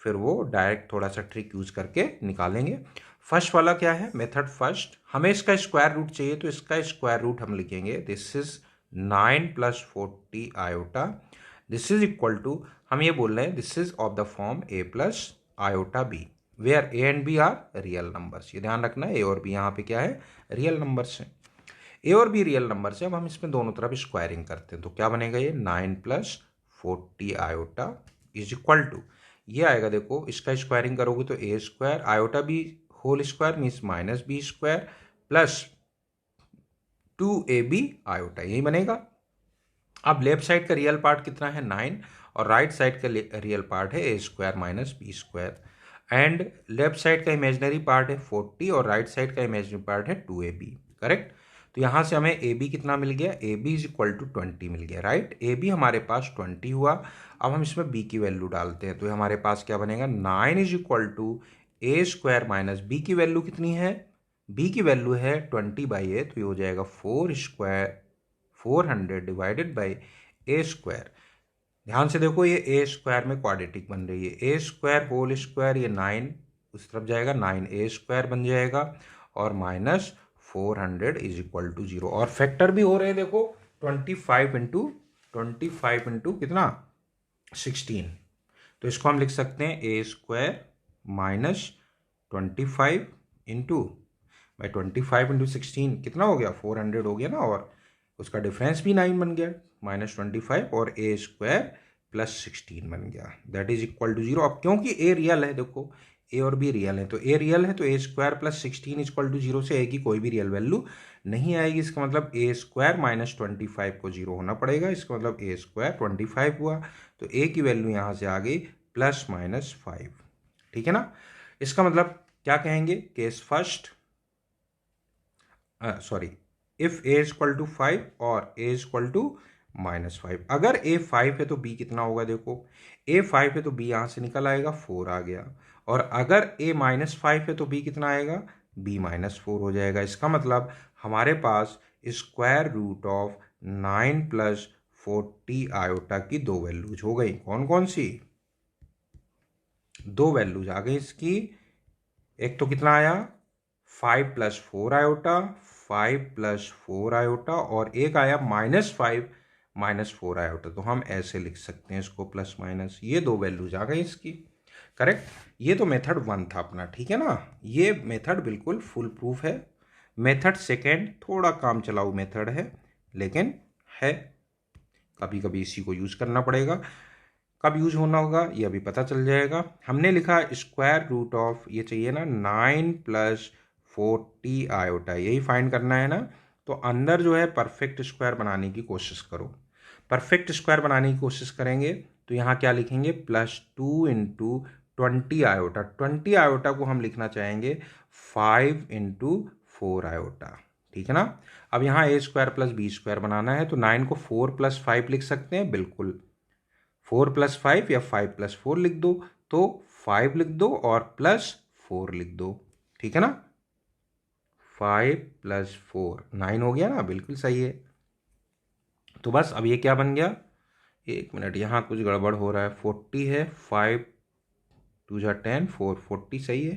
फिर वो डायरेक्ट थोड़ा सा ट्रिक यूज करके निकालेंगे। फर्स्ट वाला क्या है, मेथड फर्स्ट, हमें इसका स्क्वायर रूट चाहिए, तो इसका स्क्वायर रूट हम लिखेंगे दिस इज 9 + 40 आयोटा, दिस इज इक्वल टू, हम ये बोल रहे हैं this is of the form a + iota b, where a and b are real numbers. ये ध्यान रखना है, a और b यहाँ पे क्या है, रियल नंबर्स हैं। ए और बी रियल नंबर से अब हम इसमें दोनों तरफ स्क्वायरिंग करते हैं, तो क्या बनेगा, ये 9 + 40 आयोटा इज इक्वल टू, ये आएगा देखो, इसका स्क्वायरिंग करोगे तो a² iota B whole square means -b² plus 2ab iota, यही बनेगा। अब लेफ्ट साइड का रियल पार्ट कितना है 9, और राइट साइड का रियल पार्ट है a² - b², and left side का इमेजिनरी पार्ट है 40 और राइट साइड का इमेजिनरी पार्ट है 2ab। करेक्ट। तो यहाँ से हमें ए बी कितना मिल गया, A B is equal to 20 मिल गया, राइट। ए बी हमारे पास 20 हुआ। अब हम इसमें बी की वैल्यू डालते हैं, तो हमारे पास क्या बनेगा, 9 is equal to a² - B की वैल्यू कितनी है, बी की वैल्यू है 20/a, तो ये हो जाएगा 400 डिवाइडेड बाई a²। ध्यान से देखो, ये a² में क्वाड्रेटिक बन रही है, a² होल स्क्वायर, ये 9 उस तरफ जाएगा, 9a² बन जाएगा, और -400 इज इक्वल टू 0, और फैक्टर भी हो रहे हैं देखो, 25 इंटू कितना 16, तो इसको हम लिख सकते हैं a² - 25 इंटू 16 कितना हो गया, 400 हो गया ना, और उसका डिफरेंस भी 9 बन गया, -25 और a² + 16 बन गया, दैट इज इक्वल टू 0। अब क्योंकि a रियल है, देखो ए और बी रियल है, तो ए रियल है तो a² + 16 इक्वल टू 0 से ए की कोई भी रियल वैल्यू नहीं आएगी। इसका मतलब a² - 25 को 0 होना पड़ेगा, इसका मतलब a² 25 हुआ, तो a की वैल्यू यहाँ से आ गई +-5, ठीक है ना। इसका मतलब क्या कहेंगे, case first sorry, if a = 5 और a = -5, अगर a 5 है तो b कितना होगा, देखो a 5 है तो b यहां से निकल आएगा, 4 आ गया, और अगर a -5 है तो b कितना आएगा, b -4 हो जाएगा। इसका मतलब हमारे पास स्क्वायर रूट ऑफ 9 + 40 आयोटा की दो वैल्यूज हो गई, कौन कौन सी, दो वैल्यूज आ गई इसकी। एक तो कितना आया 5 + 4 आयोटा, 5 + 4 आयोटा, और एक आया -5 - 4 आयोटा। तो हम ऐसे लिख सकते हैं इसको प्लस माइनस, ये दो वैल्यूज आ गई इसकी। करेक्ट। ये तो मेथड 1 था अपना, ठीक है ना। ये मेथड बिल्कुल फुल प्रूफ है। मेथड सेकेंड थोड़ा काम चलाऊ मेथड है, लेकिन है, कभी कभी इसी को यूज करना पड़ेगा। कब यूज होना होगा ये अभी पता चल जाएगा। हमने लिखा स्क्वायर रूट ऑफ, ये चाहिए ना 9 + 40 आयोटा, यही फाइंड करना है ना। तो अंदर जो है परफेक्ट स्क्वायर बनाने की कोशिश करो। परफेक्ट स्क्वायर बनाने की कोशिश करेंगे तो यहाँ क्या लिखेंगे, +2 × 20 आयोटा। 20 आयोटा को हम लिखना चाहेंगे 5 × 4 आयोटा, ठीक है ना। अब यहाँ a² + b² बनाना है, तो 9 को 4 + 5 लिख सकते हैं, बिल्कुल 4 + 5 या 5 + 4 लिख दो। तो 5 लिख दो और +4 लिख दो, ठीक है ना। 5 + 4 9 हो गया ना, बिल्कुल सही है। तो बस अब ये क्या बन गया, एक मिनट, यहाँ कुछ गड़बड़ हो रहा है। 40 है, 5 × 2 = 10, 4 40 सही है,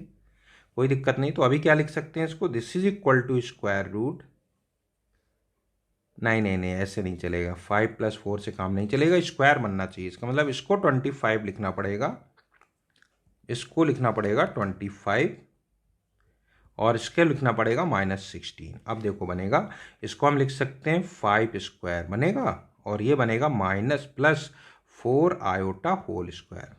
कोई दिक्कत नहीं। तो अभी क्या लिख सकते हैं इसको, this is equal to square root, नहीं नहीं नहीं ऐसे नहीं चलेगा, 5 + 4 से काम नहीं चलेगा, स्क्वायर बनना चाहिए। इसका मतलब इसको 25 लिखना पड़ेगा, इसको लिखना पड़ेगा 25, और इसके लिखना पड़ेगा -16। अब देखो बनेगा, इसको हम लिख सकते हैं 5² बनेगा, और ये बनेगा -+4 आयोटा होल स्क्वायर,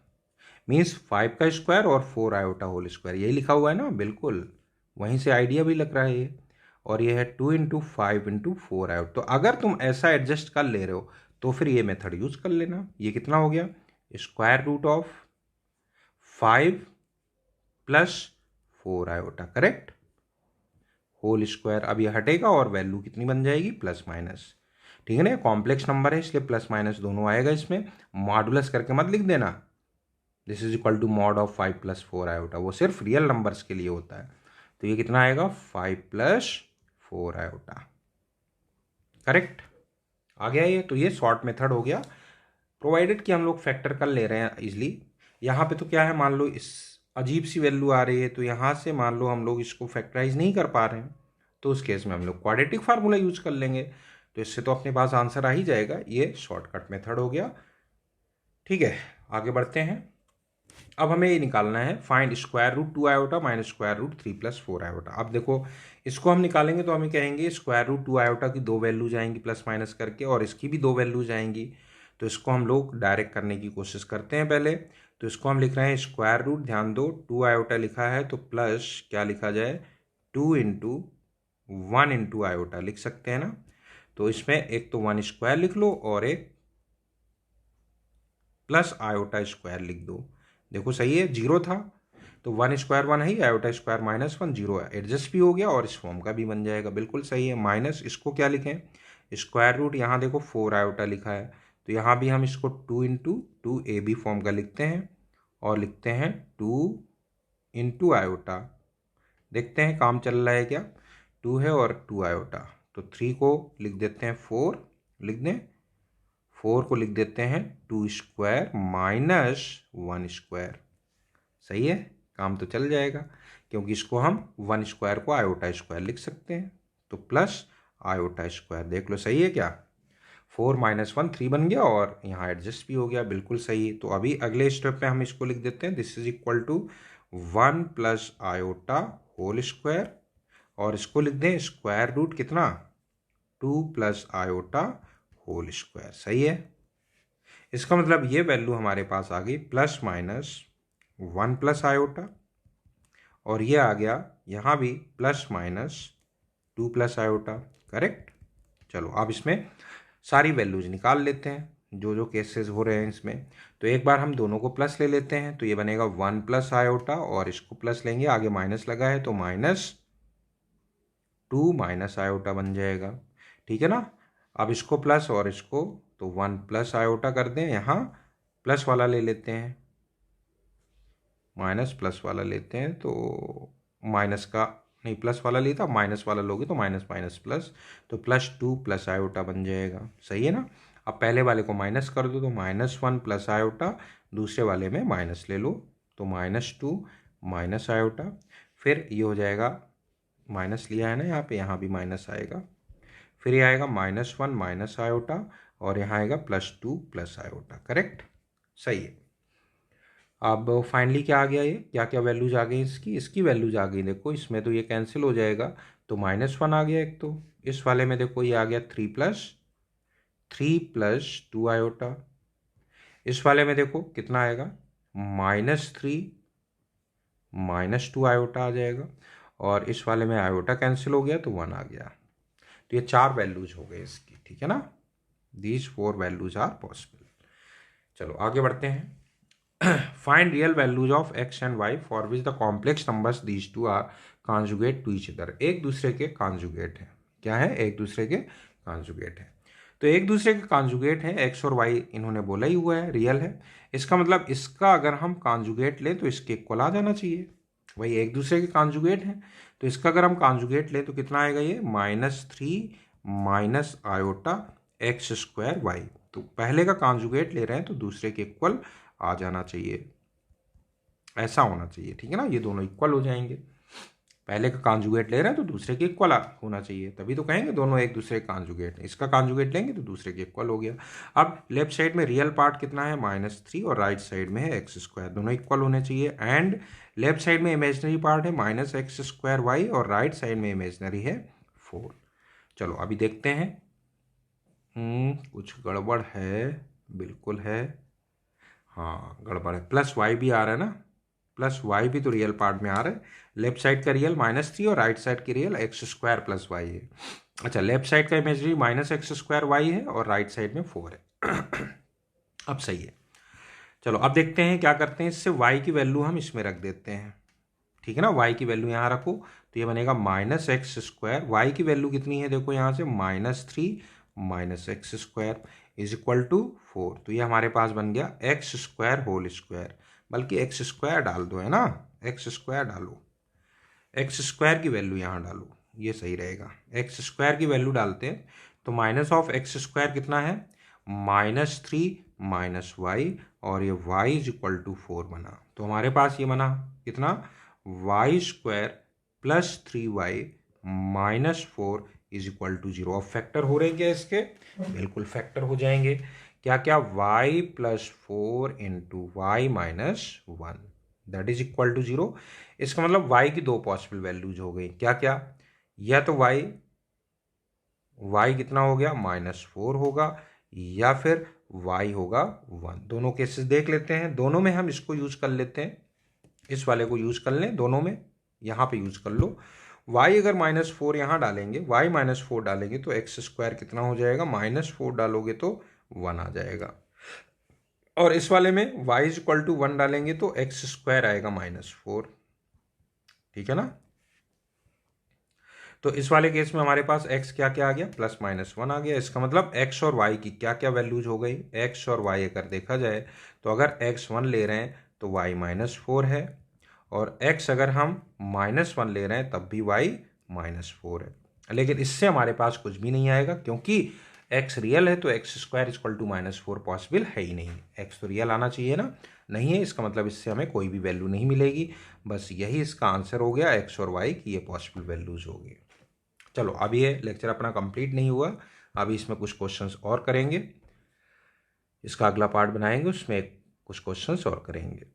मीन्स 5 का स्क्वायर और 4 आयोटा होल स्क्वायर, यही लिखा हुआ है ना, बिल्कुल वहीं से आइडिया भी लग रहा है ये। और ये है 2 × 5 × 4 आयोटा। तो अगर तुम ऐसा एडजस्ट कर ले रहे हो तो फिर ये मेथड यूज कर लेना। ये कितना हो गया, square root of 5 + 4 iota, correct, whole square. अब ये हटेगा और वैल्यू कितनी बन जाएगी, प्लस माइनस, ठीक है ना। कॉम्प्लेक्स नंबर है इसलिए प्लस माइनस दोनों आएगा इसमें, मॉडुलस करके मत लिख देना, this is equal to mod of 5 + 4 iota, वो सिर्फ रियल नंबर्स के लिए होता है। तो ये कितना आएगा, 5 + 4 आयोटा, करेक्ट, आ गया ये। तो ये शॉर्ट मेथड हो गया, प्रोवाइडेड कि हम लोग फैक्टर कर ले रहे हैं इजली। यहाँ पे तो क्या है, मान लो इस अजीब सी वैल्यू आ रही है, तो यहाँ से मान लो हम लोग इसको फैक्टराइज नहीं कर पा रहे हैं, तो उस केस में हम लोग क्वाड्रेटिक फार्मूला यूज कर लेंगे, तो इससे तो अपने पास आंसर आ ही जाएगा। ये शॉर्टकट मेथड हो गया, ठीक है। आगे बढ़ते हैं। अब हमें ये निकालना है, find square root 2 iota - square root 3 + 4 iota. अब देखो इसको हम निकालेंगे तो हमें कहेंगे स्क्वायर रूट 2 आयोटा की दो वैल्यूज आएंगी प्लस माइनस करके, और इसकी भी दो वैल्यूज आएंगी। तो इसको हम लोग डायरेक्ट करने की कोशिश करते हैं पहले। तो इसको हम लिख रहे हैं स्क्वायर रूट, ध्यान दो 2 आयोटा लिखा है तो प्लस क्या लिखा जाए, 2 × 1 × आयोटा लिख सकते हैं ना। तो इसमें एक तो 1² लिख लो और एक प्लस आयोटा स्क्वायर लिख दो। देखो सही है, 0 था तो 1² 1 है, आयोटा स्क्वायर -1 0 है, एडजस्ट भी हो गया और इस फॉर्म का भी बन जाएगा, बिल्कुल सही है। माइनस इसको क्या लिखें, स्क्वायर रूट, यहाँ देखो 4 आयोटा लिखा है तो यहाँ भी हम इसको 2 × 2 AB फॉर्म का लिखते हैं, और लिखते हैं 2 × आयोटा। देखते हैं काम चल रहा है क्या, 2 है और 2 आयोटा, तो 3 को लिख देते हैं 4, लिख दें 4 को लिख देते हैं 2² - 1², सही है, काम तो चल जाएगा, क्योंकि इसको हम 1² को आयोटा स्क्वायर लिख सकते हैं, तो प्लस आयोटा स्क्वायर, देख लो सही है क्या, 4 - 1 3 बन गया और यहाँ एडजस्ट भी हो गया, बिल्कुल सही। तो अभी अगले स्टेप पे हम इसको लिख देते हैं, this is equal to 1 + iota whole square, और इसको लिख दें स्क्वायर रूट कितना, 2 + आयोटा होल स्क्वायर, सही है। इसका मतलब ये वैल्यू हमारे पास आ गई ±1 + आयोटा, और ये आ गया यहाँ भी ±2 + आयोटा, करेक्ट। चलो अब इसमें सारी वैल्यूज निकाल लेते हैं जो जो केसेस हो रहे हैं इसमें। तो एक बार हम दोनों को प्लस ले लेते हैं, तो ये बनेगा 1 + आयोटा, और इसको प्लस लेंगे, आगे माइनस लगा है तो -2 - आयोटा बन जाएगा, ठीक है ना। अब इसको प्लस और इसको, तो 1 + आयोटा कर दें, यहाँ प्लस वाला ले लेते हैं, माइनस प्लस वाला लेते हैं, तो माइनस का नहीं, प्लस वाला लेता, माइनस वाला लोगे तो माइनस माइनस प्लस, तो +2 + आयोटा बन जाएगा, सही है ना। अब पहले वाले को माइनस कर दो तो -1 + आयोटा, दूसरे वाले में माइनस ले लो, तो -2 माइनस आयोटा, फिर ये हो जाएगा, माइनस लिया है ना यहाँ पे, यहाँ भी माइनस आएगा, फिर ये आएगा -1 माइनस आयोटा, और यहाँ आएगा +2 प्लस आयोटा। करेक्ट, सही है। अब फाइनली क्या आ गया, ये क्या क्या वैल्यूज आ गई इसकी वैल्यूज आ गई। देखो इसमें तो ये कैंसिल हो जाएगा, तो -1 आ गया एक, तो इस वाले में देखो ये आ गया 3 + 2 आयोटा। इस वाले में देखो कितना आएगा, -3 -2 आयोटा आ जाएगा, और इस वाले में आयोटा कैंसिल हो गया तो 1 आ गया। तो ये 4 वैल्यूज हो गए इसकी, ठीक है ना। These 4 values are possible. चलो आगे बढ़ते हैं। Find real values of x and y for which the complex numbers these two are conjugate to each other। एक दूसरे के कॉन्जुगेट है। क्या है, एक दूसरे के कॉन्जुगेट है। तो एक दूसरे के कॉन्जुगेट है, x और y इन्होंने बोला ही हुआ है, रियल है। इसका मतलब इसका अगर हम कॉन्जुगेट लें तो इसके इक्वल आ जाना चाहिए। वही एक दूसरे के कॉन्जुगेट है, तो इसका अगर हम कॉन्जुगेट लें तो कितना आएगा, ये -3 माइनस आयोटा x² y। तो पहले का कॉन्जुगेट ले रहे हैं तो दूसरे के इक्वल आ जाना चाहिए, ऐसा होना चाहिए, ठीक है ना। ये दोनों इक्वल हो जाएंगे। पहले का कॉन्जुगेट ले रहे हैं तो दूसरे के इक्वल होना चाहिए, तभी तो कहेंगे दोनों एक दूसरे के कॉन्जुगेट। इसका कॉन्जुगेट लेंगे तो दूसरे के इक्वल हो गया। अब लेफ्ट साइड में रियल पार्ट कितना है, -3, और राइट साइड में है x², दोनों इक्वल होने चाहिए। एंड लेफ्ट साइड में इमेजनरी पार्ट है -x² y, और राइट साइड में इमेजनरी है 4। चलो अभी देखते हैं। कुछ गड़बड़ है, बिल्कुल है, हाँ गड़बड़ है। +y भी आ रहा है ना, +y भी तो रियल पार्ट में आ रहा है। लेफ्ट साइड का रियल -3 और राइट साइड की रियल x² + y है। अच्छा, लेफ्ट साइड का इमेजरी -x² y है और राइट साइड में 4 है। अब सही है। चलो अब देखते हैं क्या करते हैं इससे। y की वैल्यू हम इसमें रख देते हैं, ठीक है ना। y की वैल्यू यहाँ रखो तो ये बनेगा -x²। y की वैल्यू कितनी है, देखो यहाँ से -3 minus x² is equal to 4। तो ये हमारे पास बन गया x² होल स्क्वायर, बल्कि x² डाल दो, है ना, x² डालो, x² की वैल्यू यहाँ डालो, ये सही रहेगा। x² की वैल्यू डालते हैं तो -(x²) कितना है, -3 माइनस y, और ये y इज इक्वल टू 4 बना। तो हमारे पास ये बना कितना, y² + 3y -4 is equal to 0। अब फैक्टर हो रहे हैं क्या इसके, बिल्कुल फैक्टर हो जाएंगे। क्या क्या, y + 4 × y - 1 that is equal to 0। इसका मतलब y की 2 पॉसिबल वैल्यूज हो गई। क्या क्या, या तो y कितना हो गया, -4 होगा, या फिर y होगा 1। दोनों केसेस देख लेते हैं, दोनों में हम इसको यूज कर लेते हैं, इस वाले को यूज कर लें, दोनों में यहाँ पे यूज कर लो। y अगर -4 यहाँ डालेंगे, y -4 डालेंगे तो x² कितना हो जाएगा, -4 डालोगे तो 1 आ जाएगा। और इस वाले में y = 1 डालेंगे तो x² आएगा -4, ठीक है ना। तो इस वाले केस में हमारे पास x क्या क्या आ गया, +-1 आ गया। इसका मतलब x और y की क्या क्या वैल्यूज हो गई, x और y अगर देखा जाए तो अगर x 1 ले रहे हैं तो y -4 है, और x अगर हम -1 ले रहे हैं तब भी y -4 है। लेकिन इससे हमारे पास कुछ भी नहीं आएगा, क्योंकि x रियल है तो x² = -4 पॉसिबल है ही नहीं। x तो रियल आना चाहिए ना, नहीं है, इसका मतलब इससे हमें कोई भी वैल्यू नहीं मिलेगी। बस यही इसका आंसर हो गया, x और y की ये पॉसिबल वैल्यूज हो गई। चलो अब ये लेक्चर अपना कंप्लीट नहीं हुआ, अभी इसमें कुछ क्वेश्चंस और करेंगे, इसका अगला पार्ट बनाएंगे, उसमें कुछ क्वेश्चंस और करेंगे।